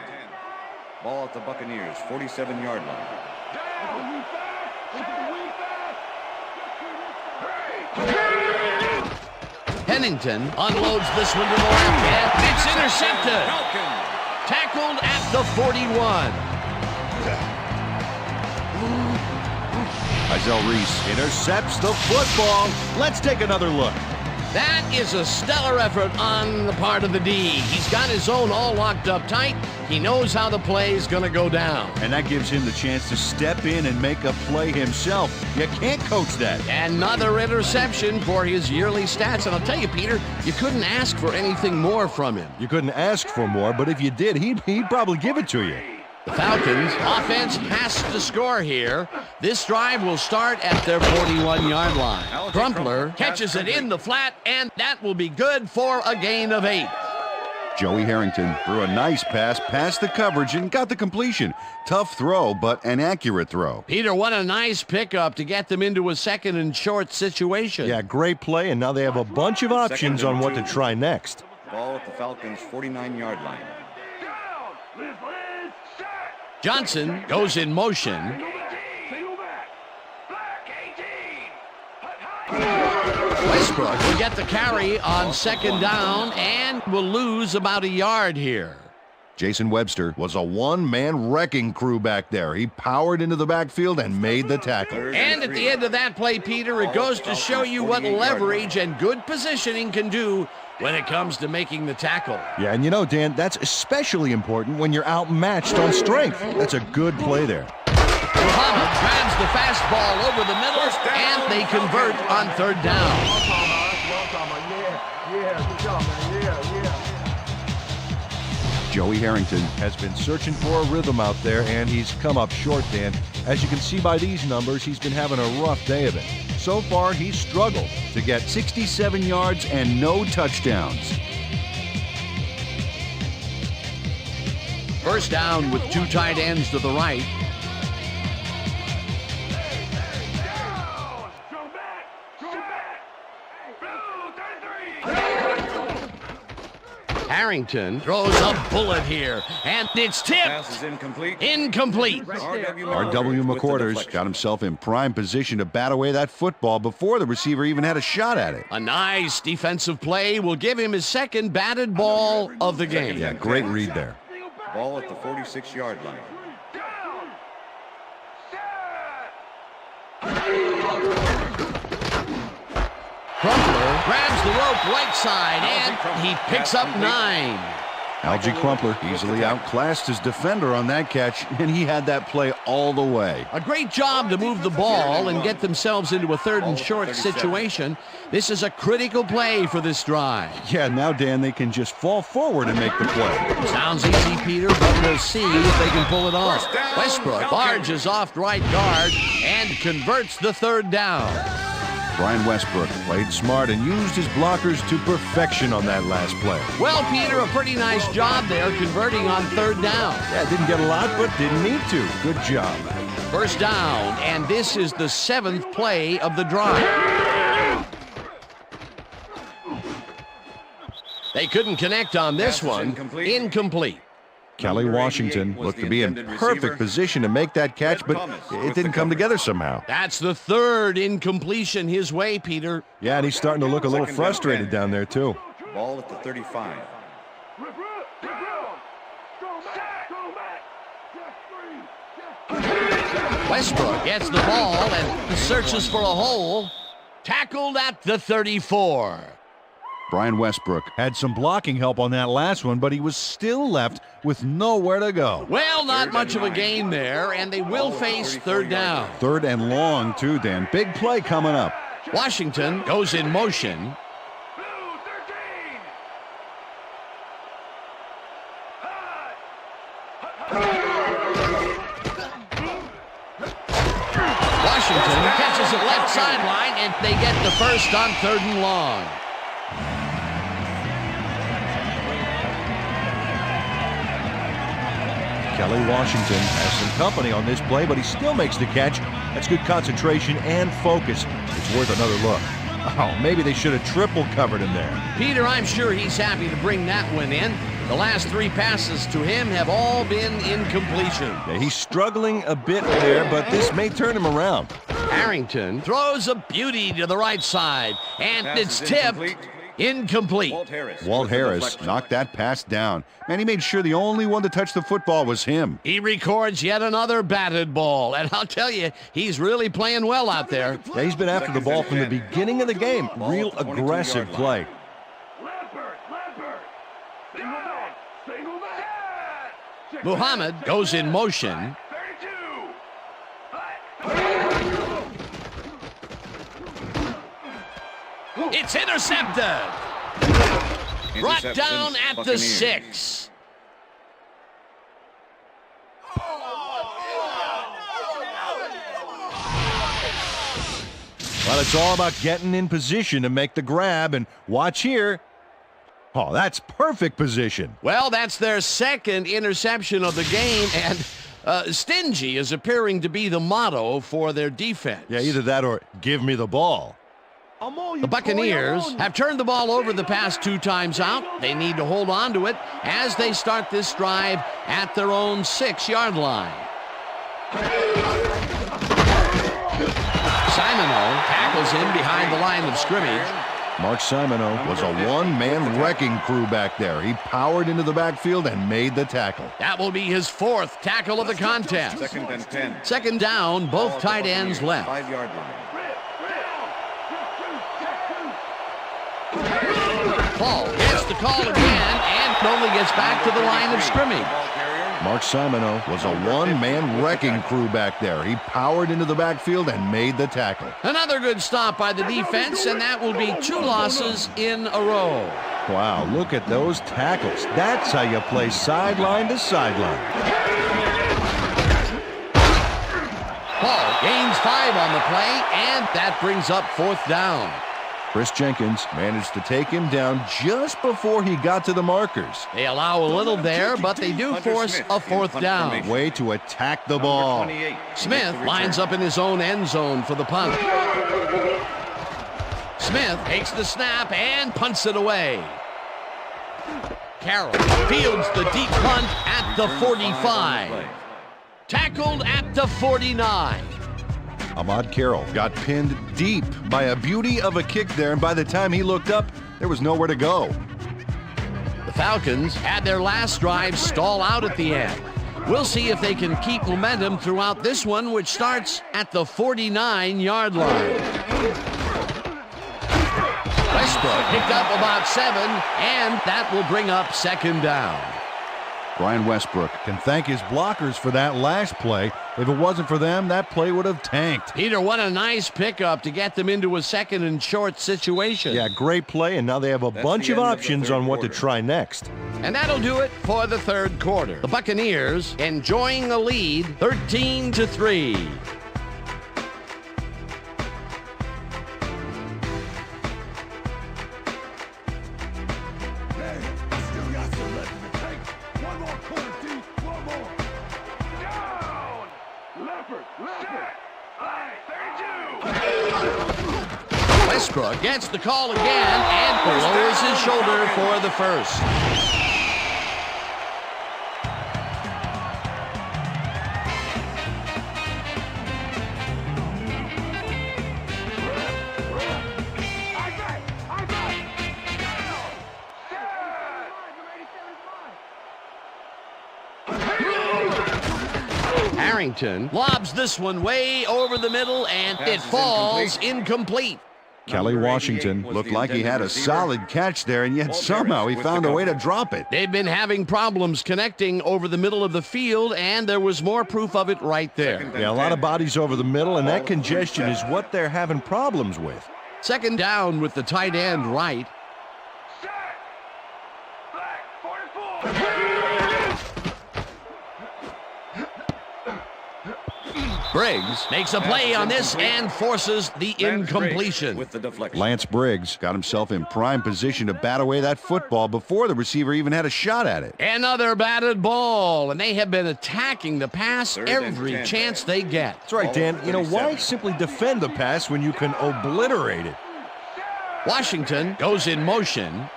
Ball at the Buccaneers, 47-yard line. Pennington unloads this one to the left, and it's intercepted. Tackled at the 41. Izell Reese intercepts the football. Let's take another look. That is a stellar effort on the part of the D. He's got his zone all locked up tight. He knows how the play is going to go down. And that gives him the chance to step in and make a play himself. You can't coach that. Another interception for his yearly stats. And I'll tell you, Peter, you couldn't ask for anything more from him. You couldn't ask for more, but if you did, he'd probably give it to you. The Falcons offense has to score here. This drive will start at their 41-yard line. Crumpler catches it in the flat, and that will be good for a gain of 8. Joey Harrington threw a nice pass past the coverage and got the completion. Tough throw, but an accurate throw. Peter, what a nice pickup to get them into a second and short situation. Yeah, great play, and now they have a bunch of options on what to try next. Ball at the Falcons' 49-yard line. Johnson goes in motion. Westbrook will get the carry on second down and will lose about a yard here. Jason Webster was a one-man wrecking crew back there. He powered into the backfield and made the tackle. And at the end of that play, Peter, it goes to show you what leverage and good positioning can do when it comes to making the tackle. Yeah, and you know, Dan, that's especially important when you're outmatched on strength. That's a good play there. Muhammad grabs the fastball over the middle, and they convert on third down. Joey Harrington has been searching for a rhythm out there, and he's come up short, Dan. As you can see by these numbers, he's been having a rough day of it. So far, he's struggled to get 67 yards and no touchdowns. First down with two tight ends to the right. Harrington throws a bullet here, and it's tipped. Pass is incomplete. Incomplete. R.W. McQuarters got himself in prime position to bat away that football before the receiver even had a shot at it. A nice defensive play will give him his second batted ball of the game. Yeah, great read there. Ball at the 46-yard line. Crumpler grabs the rope right side, and he picks up 9. Algie Crumpler easily outclassed his defender on that catch, and he had that play all the way. A great job to move the ball and get themselves into a third and short situation. This is a critical play for this drive. Yeah, now, Dan, they can just fall forward and make the play. Sounds easy, Peter, but we'll see if they can pull it off. Westbrook barges off right guard and converts the third down. Brian Westbrook played smart and used his blockers to perfection on that last play. Well, Peter, a pretty nice job there converting on third down. Yeah, didn't get a lot, but didn't need to. Good job. First down, and this is the 7th play of the drive. They couldn't connect on this one. Incomplete. Kelly Washington looked to be in perfect position to make that catch, but it didn't come together somehow. That's the third incompletion his way, Peter. Yeah, and he's starting to look a little frustrated down there, too. Ball at the 35. Westbrook gets the ball and searches for a hole. Tackled at the 34. Brian Westbrook had some blocking help on that last one, but he was still left with nowhere to go. Well, not much of a gain there, and they will face third down. Third and long, too, Dan. Big play coming up. Washington goes in motion. Washington catches it left sideline, and they get the first on third and long. Kelly Washington has some company on this play, but he still makes the catch. That's good concentration and focus. It's worth another look. Oh, maybe they should have triple covered him there. Peter, I'm sure he's happy to bring that one in. The last 3 passes to him have all been incompletion. Yeah, he's struggling a bit there, but this may turn him around. Harrington throws a beauty to the right side, and it's tipped. Incomplete. Walt Harris knocked that pass down. Man, he made sure the only one to touch the football was him. He records yet another batted ball, and I'll tell you, he's really playing well out there. Yeah, he's been after the ball from the beginning of the game. Real aggressive play. Muhammad goes in motion. It's intercepted. Brought down at the 6. Well, it's all about getting in position to make the grab, and watch here. Oh, that's perfect position. Well, that's their second interception of the game, and stingy is appearing to be the motto for their defense. Yeah, either that or give me the ball. The Buccaneers have turned the ball over the past 2 times out. They need to hold on to it as they start this drive at their own 6-yard line. Simoneau tackles him behind the line of scrimmage. Mark Simoneau was a one-man wrecking crew back there. He powered into the backfield and made the tackle. That will be his 4th tackle of the contest. 2nd and 10. Second down, both tight ends left. 5-yard line. Paul gets the call again and only gets back to the line of scrimmage. Mark Simoneau was a one-man wrecking crew back there. He powered into the backfield and made the tackle. Another good stop by the defense, and that will be 2 losses in a row. Wow, look at those tackles. That's how you play sideline to sideline. Paul gains 5 on the play, and that brings up 4th down. Chris Jenkins managed to take him down just before he got to the markers. They allow a little there, but they do force a 4th down. Way to attack the ball. Smith lines up in his own end zone for the punt. Smith takes the snap and punts it away. Carroll fields the deep punt at the 45. Tackled at the 49. Ahmad Carroll got pinned deep by a beauty of a kick there, and by the time he looked up, there was nowhere to go. The Falcons had their last drive stall out at the end. We'll see if they can keep momentum throughout this one, which starts at the 49-yard line. Westbrook picked up about 7, and that will bring up 2nd down. Brian Westbrook can thank his blockers for that last play. If it wasn't for them, that play would have tanked. Peter, what a nice pickup to get them into a 2nd and short situation. Yeah, great play, and now they have a bunch of options on what to try next. And that'll do it for the 3rd quarter. The Buccaneers enjoying a lead, 13-3. Westbrook gets the call again and lowers his shoulder for the 1st. Harrington lobs this one way over the middle, and it falls incomplete. Kelly Washington looked like he had a solid catch there, and yet somehow he found a way to drop it. They've been having problems connecting over the middle of the field, and there was more proof of it right there. Yeah, a lot of bodies over the middle, and that congestion is what they're having problems with. 2nd down with the tight end right. Briggs makes a play on this and forces the incompletion. With the deflection. Lance Briggs got himself in prime position to bat away that football before the receiver even had a shot at it. Another batted ball, and they have been attacking the pass Third and every 10. chance they get. That's right, Dan. You know, why simply defend the pass when you can obliterate it? Washington goes in motion.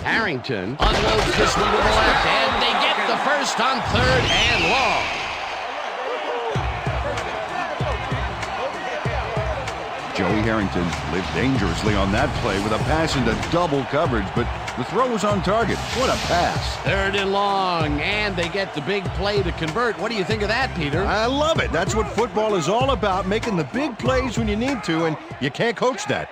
Harrington unloads this one to the left, and they get the first on third and long. Joey Harrington lived dangerously on that play with a pass into double coverage, but the throw was on target. What a pass. Third and long, and they get the big play to convert. What do you think of that, Peter? I love it. That's what football is all about, making the big plays when you need to, and you can't coach that.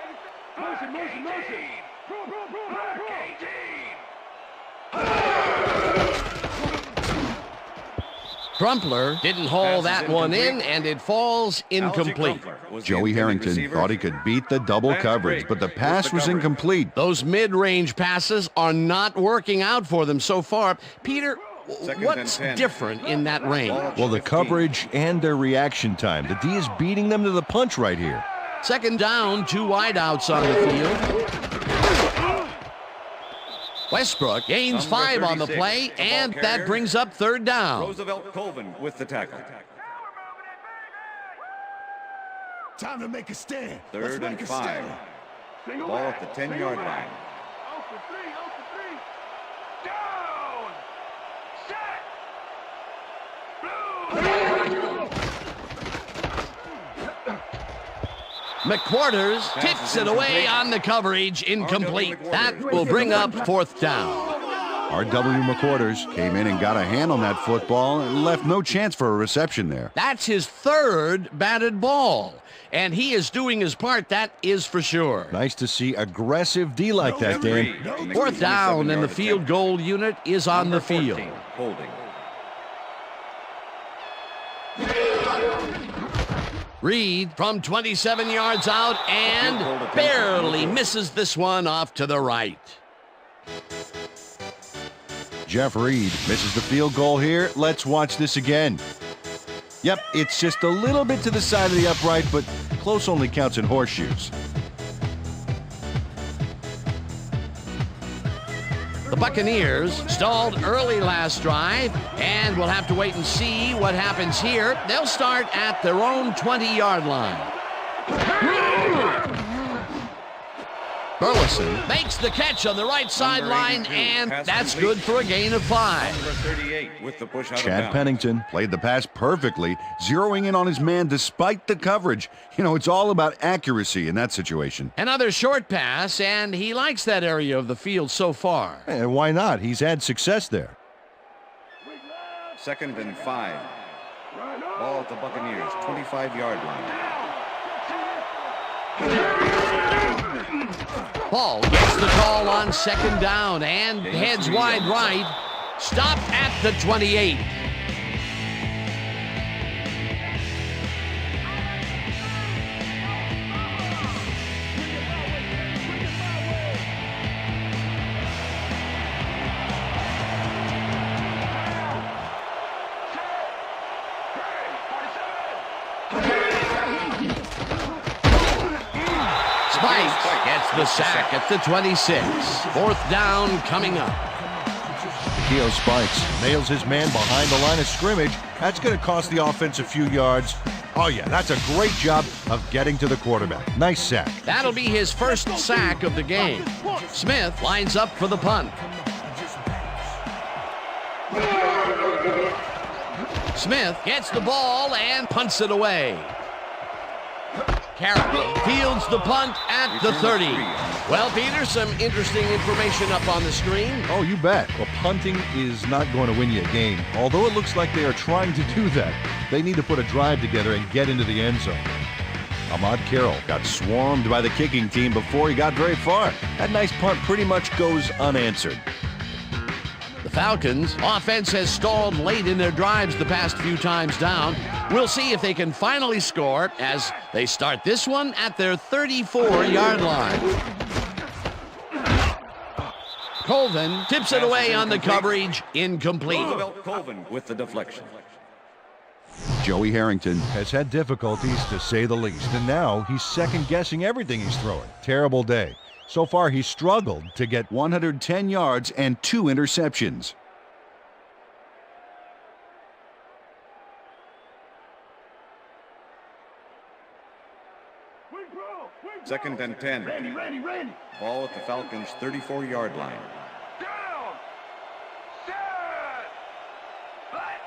Crumpler didn't haul that one in, and it falls incomplete. Joey Harrington thought he could beat the double coverage, but the pass was incomplete. Those mid-range passes are not working out for them so far. Peter, what's different in that range? Well, the coverage and their reaction time. The D is beating them to the punch right here. Second down, 2 wideouts on the field. Westbrook gains 5 on the play, and that brings up third down. Roosevelt Colvin with the tackle. Time to make a stand. Third and 5. Ball at the 10-yard line. McQuarters tips it away on the coverage, incomplete. That will bring up fourth down. R.W. McQuarters came in and got a hand on that football and left no chance for a reception there. That's his third batted ball, and he is doing his part, that is for sure. Nice to see aggressive D like that, Dan. Fourth down, and the field goal unit is on the field. Holding. Reed from 27 yards out and barely misses this one off to the right. Jeff Reed misses the field goal here. Let's watch this again. Yep, it's just a little bit to the side of the upright, but close only counts in horseshoes. The Buccaneers stalled early last drive, and we'll have to wait and see what happens here. They'll start at their own 20-yard line. Burleson makes the catch on the right sideline, and that's good for a gain of 5. Chad Pennington played the pass perfectly, zeroing in on his man despite the coverage. You know, it's all about accuracy in that situation. Another short pass, and he likes that area of the field so far. And why not? He's had success there. Second and 5. Ball at the Buccaneers, 25-yard line. Paul gets the call on second down and heads wide right. Stopped at the 28. The sack at the 26. Fourth down coming up. Keo Spikes nails his man behind the line of scrimmage. That's going to cost the offense a few yards. Oh, yeah, that's a great job of getting to the quarterback. Nice sack. That'll be his first sack of the game. Smith lines up for the punt. Smith gets the ball and punts it away. Carroll fields the punt at the 30. Well, Peter, some interesting information up on the screen. Oh, you bet. Well, punting is not going to win you a game. Although it looks like they are trying to do that, they need to put a drive together and get into the end zone. Ahmad Carroll got swarmed by the kicking team before he got very far. That nice punt pretty much goes unanswered. The Falcons' offense has stalled late in their drives the past few times down. We'll see if they can finally score as they start this one at their 34-yard line. Colvin tips it away on the coverage. Incomplete. Roosevelt Colvin with the deflection. Joey Harrington has had difficulties, to say the least, and now he's second-guessing everything he's throwing. Terrible day. So far, he's struggled to get 110 yards and 2 interceptions. Second and 10. Ready. Ball at the Falcons' 34-yard line. Down. Set. Black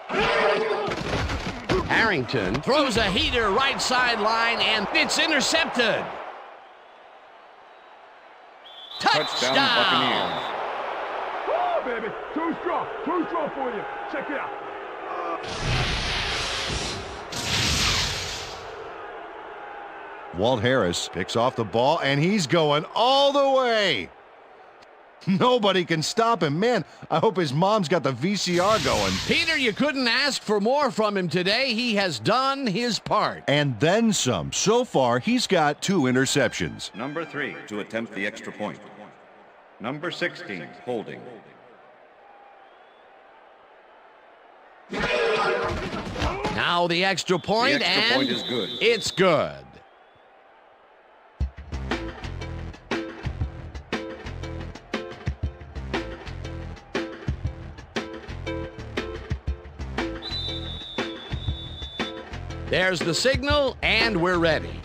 32. Harrington throws a heater right sideline, and it's intercepted. Touchdown, Buccaneers. Oh, baby. Too strong for you. Check it out. Walt Harris picks off the ball, and he's going all the way. Nobody can stop him. Man, I hope his mom's got the VCR going. Peter, you couldn't ask for more from him today. He has done his part. And then some. So far, he's got 2 interceptions. Number 3 to attempt the extra point. Number 16, holding. Now the extra point, The extra and point is good. It's good. There's the signal, and we're ready.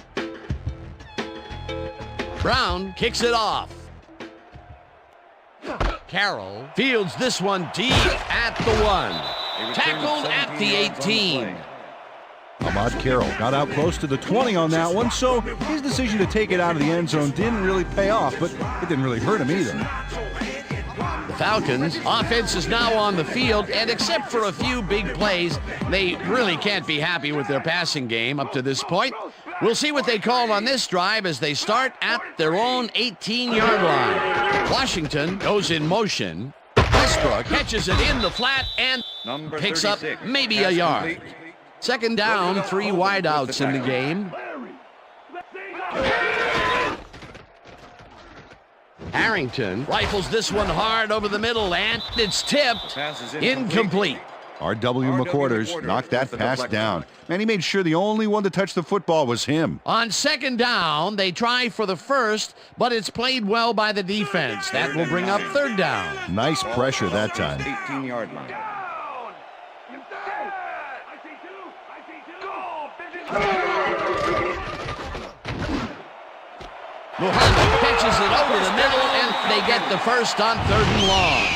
Brown kicks it off. Carroll fields this one deep at the 1. Tackled at the 18. Ahmad Carroll got out close to the 20 on that one, so his decision to take it out of the end zone didn't really pay off, but it didn't really hurt him either. The Falcons' offense is now on the field, and except for a few big plays, they really can't be happy with their passing game up to this point. We'll see what they call on this drive as they start at their own 18-yard line. Washington goes in motion. Westbrook catches it in the flat and Number picks 36, up maybe a yard. Second down, 3 wideouts in the game. Harrington rifles this one hard over the middle, and it's tipped. Incomplete. R.W. McQuarters knocked that pass down. Man, he made sure the only one to touch the football was him. On second down, they try for the first, but it's played well by the defense. That will bring up third down. Nice pressure that time. 18-yard line. Muhammad catches it over the middle, and they get the first on 3rd and long.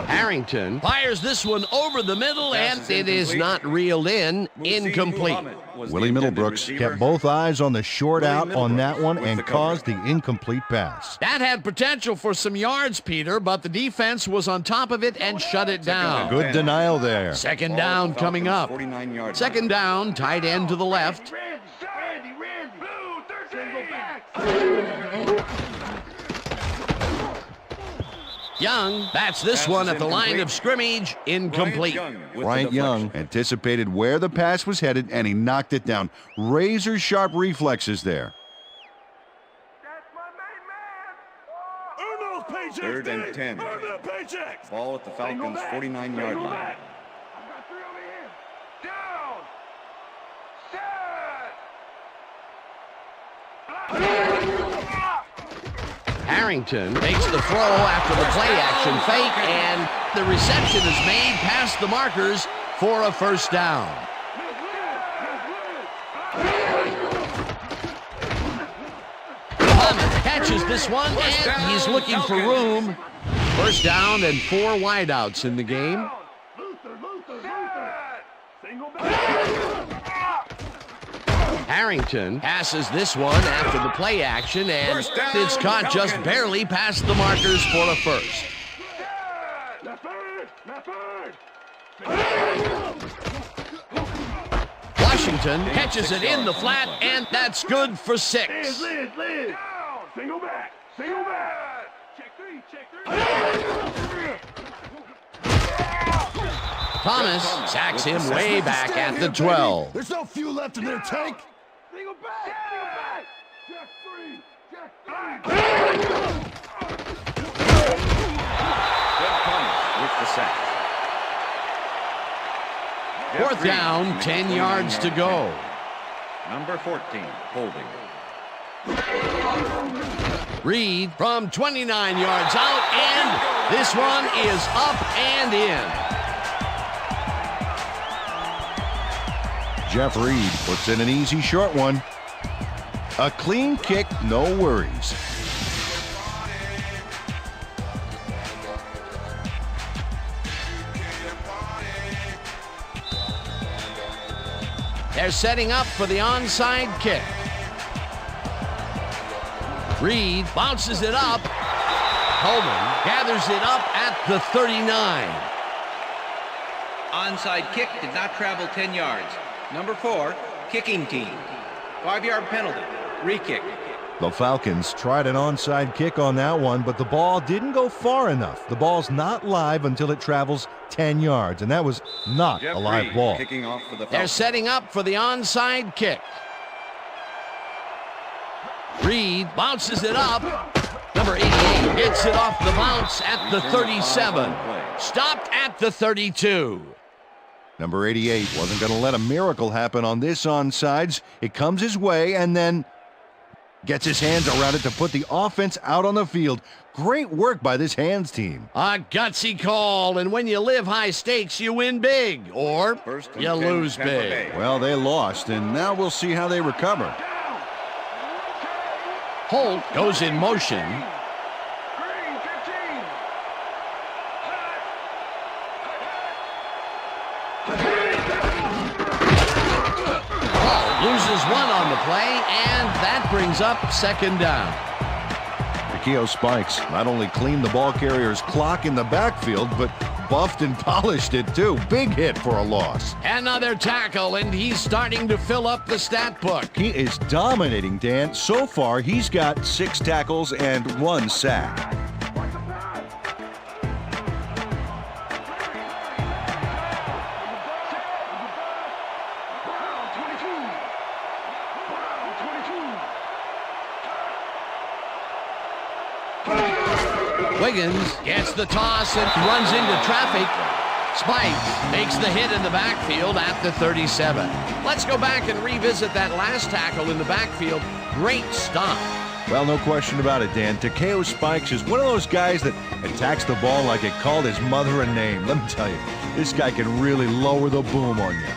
Harrington fires this one over the middle, and it is not reeled in. Incomplete. Willie Middlebrooks kept both eyes on the short out on that one and caused the incomplete pass. That had potential for some yards, Peter, but the defense was on top of it and shut it down. Good denial there. Second down coming up. Second down, tight end to the left. Young bats this one at the line of scrimmage. Incomplete. Bryant Young anticipated where the pass was headed, and he knocked it down. Razor-sharp reflexes there. Third and 10. Ball at the Falcons' 49-yard line. Harrington makes the throw after the play-action fake, and the reception is made past the markers for a first down. Muhammad catches this one, and he's looking for room. First down and 4 wideouts in the game. Harrington passes this one after the play action, and it's caught just barely past the markers for a first. Washington catches it in the flat, and that's good for 6. Single back. Check 3. Thomas sacks him way back at the 12. There's no fuel left in their tank. Single back! Single back! Jack 3! Jack 3! Good Thomas with the sack. Fourth down, 10 yards to go. Number 14, holding. Reed from 29 yards out, and this one is up and in. Jeff Reed puts in an easy short one. A clean kick, no worries. They're setting up for the onside kick. Reed bounces it up. Coleman gathers it up at the 39. Onside kick did not travel 10 yards. Number 4, kicking team. 5-yard penalty. Re-kick. The Falcons tried an onside kick on that one, but the ball didn't go far enough. The ball's not live until it travels 10 yards, and that was not Jeff a live Reed ball. Kicking off for the They're Falcons. setting up for the onside kick. Reed bounces it up. Number 88 hits it off the bounce at the 37. Stopped at the 32. Number 88 wasn't going to let a miracle happen on this onside. It comes his way and then gets his hands around it to put the offense out on the field. Great work by this hands team. A gutsy call, and when you live high stakes, you win big, or First and you 10, lose Tampa big. Bay. Well, they lost, and now we'll see how they recover. Holt goes in motion. Green 15! Ball loses one on the play, and that brings up second down. Takeo Spikes not only cleaned the ball carrier's clock in the backfield, but buffed and polished it too. Big hit for a loss. Another tackle, and he's starting to fill up the stat book. He is dominating, Dan. So far, he's got 6 tackles and 1 sack. Wiggins gets the toss and runs into traffic. Spikes makes the hit in the backfield at the 37. Let's go back and revisit that last tackle in the backfield. Great stop. Well, no question about it, Dan. Takeo Spikes is one of those guys that attacks the ball like it called his mother a name. Let me tell you, this guy can really lower the boom on you.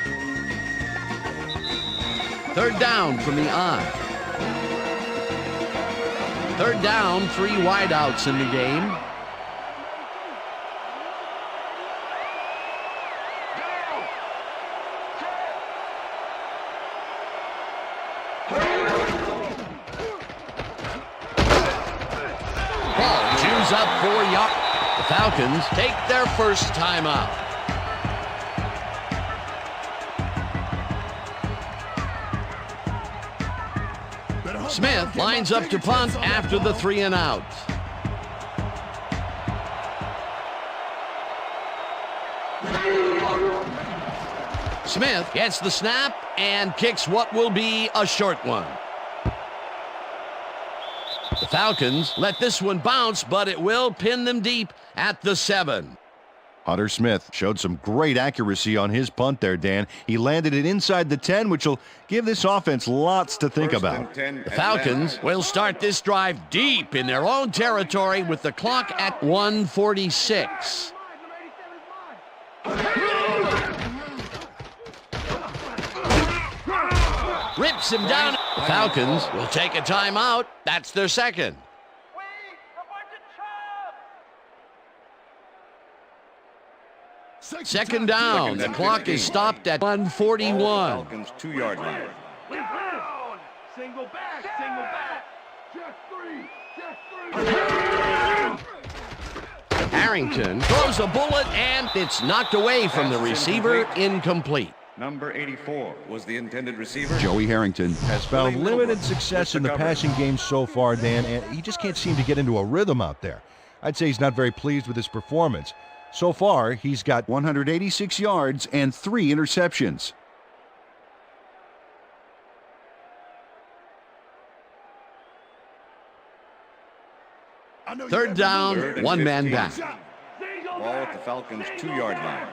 Third down from the I. Third down, 3 wideouts in the game. Ball chews up 4 yards. The Falcons take their first timeout. Smith lines up to punt after the 3 and out. Smith gets the snap and kicks what will be a short one. The Falcons let this one bounce, but it will pin them deep at the 7. Hunter Smith showed some great accuracy on his punt there, Dan. He landed it inside the 10, which will give this offense lots to think about. The Falcons will start this drive deep in their own territory with the clock at 1:46. Rips him down. The Falcons will take a timeout. That's their second. Second down. The clock is stopped at 1:41. Falcons 2-yard line. Single back! Single back! Jack 3! Jack 3! Harrington throws a bullet, and it's knocked away from the receiver. Incomplete. Number 84 was the intended receiver. Joey Harrington Has found limited success in the passing game so far, Dan, and he just can't seem to get into a rhythm out there. I'd say he's not very pleased with his performance. So far, he's got 186 yards and 3 interceptions. Third down, one man back. Ball at the Falcons' 2-yard line.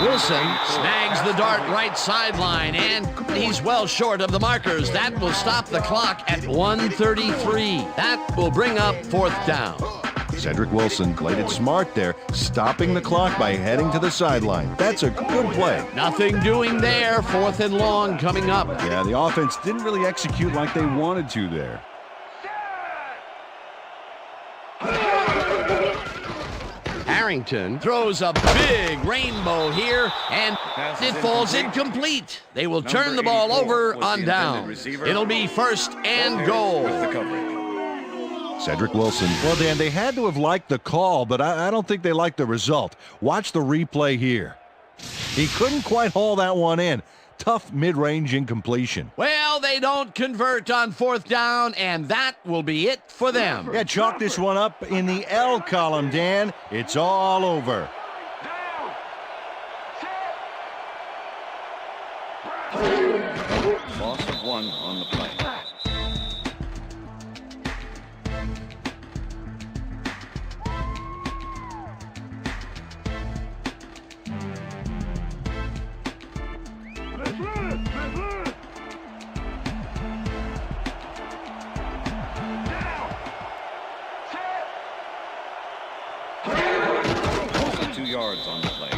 Wilson snags the dart right sideline, and he's well short of the markers. That will stop the clock at 1:33. That will bring up fourth down. Cedric Wilson played it smart there, stopping the clock by heading to the sideline. That's a good play. Nothing doing there. Fourth and long coming up. Yeah, the offense didn't really execute like they wanted to there. Harrington throws a big rainbow here, and it falls incomplete. They will turn the ball over on down. It'll be first and goal. Cedric Wilson. Well, Dan, they had to have liked the call, but I don't think they liked the result. Watch the replay here. He couldn't quite haul that one in. Tough mid-range incompletion. Well, they don't convert on fourth down, and that will be it for them. Yeah, chalk this one up in the L column, Dan. It's all over. Loss of 1 on the play. Also 2 yards on the play.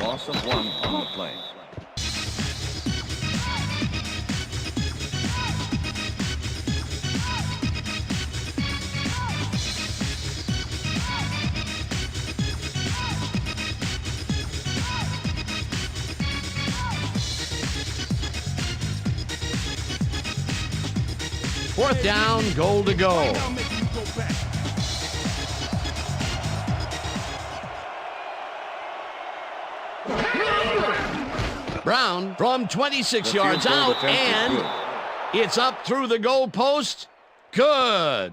Loss of 1 on the play. Fourth down, goal to go. Brown from 26 yards out, and it's up through the goalpost. Good.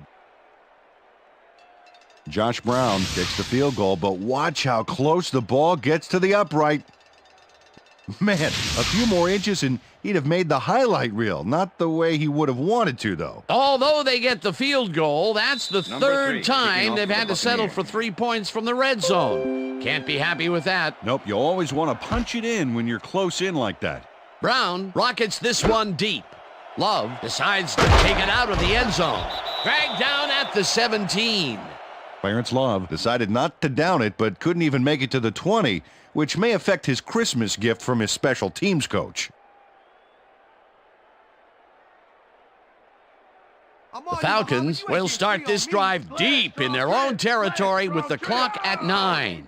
Josh Brown kicks the field goal, but watch how close the ball gets to the upright. Man, a few more inches and he'd have made the highlight reel. Not the way he would have wanted to, though. Although they get the field goal, that's the third time they've had to settle for 3 points from the red zone. Can't be happy with that. Nope, you always want to punch it in when you're close in like that. Brown rockets this one deep. Love decides to take it out of the end zone. Dragged down at the 17. Clarence Love decided not to down it, but couldn't even make it to the 20, which may affect his Christmas gift from his special teams coach. The Falcons will start this drive deep in their own territory with the clock at 9.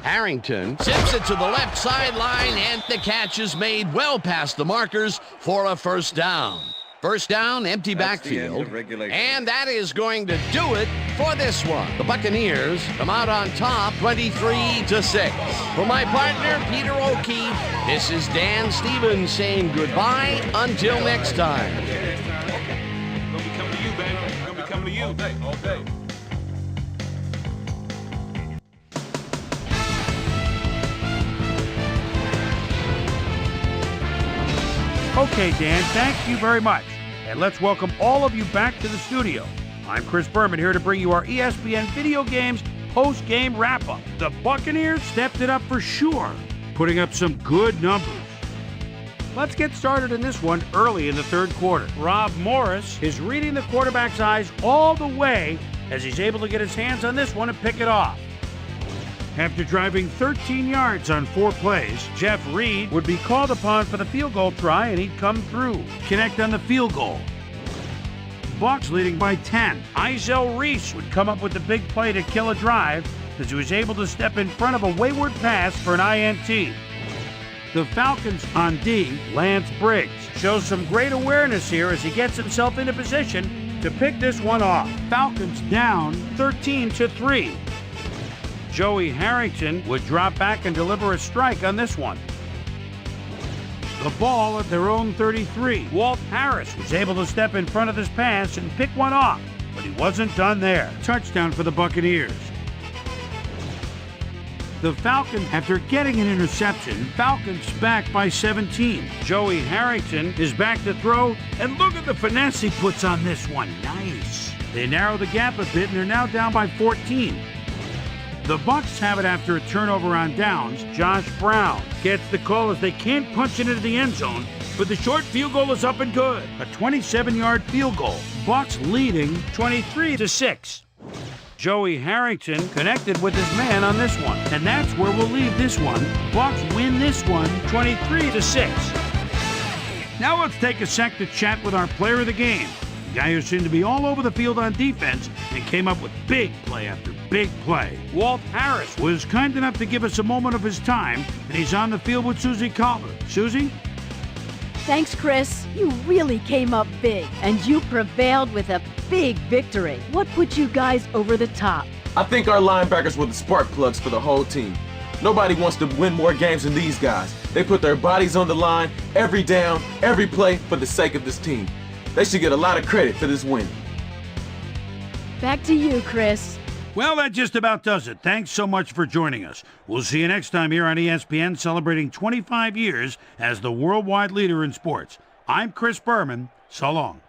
Harrington sips it to the left sideline, and the catch is made well past the markers for a first down. First down, empty backfield, and that is going to do it for this one. The Buccaneers come out on top 23-6. For my partner, Peter O'Keefe, this is Dan Stevens saying goodbye until next time. Gonna be coming to you, baby. Gonna be coming to you all day. Okay, Dan, thank you very much. And let's welcome all of you back to the studio. I'm Chris Berman here to bring you our ESPN Video Games post-game wrap-up. The Buccaneers stepped it up for sure, putting up some good numbers. Let's get started in this one early in the third quarter. Rob Morris is reading the quarterback's eyes all the way as he's able to get his hands on this one and pick it off. After driving 13 yards on 4 plays, Jeff Reed would be called upon for the field goal try, and he'd come through. Connect on the field goal. Bucs leading by 10. Izell Reese would come up with the big play to kill a drive as he was able to step in front of a wayward pass for an INT. The Falcons on D, Lance Briggs, shows some great awareness here as he gets himself into position to pick this one off. Falcons down 13-3. Joey Harrington would drop back and deliver a strike on this one. The ball at their own 33. Walt Harris was able to step in front of this pass and pick one off, but he wasn't done there. Touchdown for the Buccaneers. The Falcons, after getting an interception, Falcons back by 17. Joey Harrington is back to throw, and look at the finesse he puts on this one. Nice. They narrow the gap a bit, and they're now down by 14. The Bucs have it after a turnover on downs. Josh Brown gets the call as they can't punch it into the end zone, but the short field goal is up and good. A 27-yard field goal. Bucs leading 23-6. Joey Harrington connected with his man on this one, and that's where we'll leave this one. Bucs win this one 23-6. Now let's take a sec to chat with our player of the game, the guy who seemed to be all over the field on defense and came up with big play after big play. Walt Harris was kind enough to give us a moment of his time, and he's on the field with Susie Calder. Susie? Thanks, Chris. You really came up big, and you prevailed with a big victory. What put you guys over the top? I think our linebackers were the spark plugs for the whole team. Nobody wants to win more games than these guys. They put their bodies on the line, every down, every play, for the sake of this team. They should get a lot of credit for this win. Back to you, Chris. Well, that just about does it. Thanks so much for joining us. We'll see you next time here on ESPN, celebrating 25 years as the worldwide leader in sports. I'm Chris Berman. So long.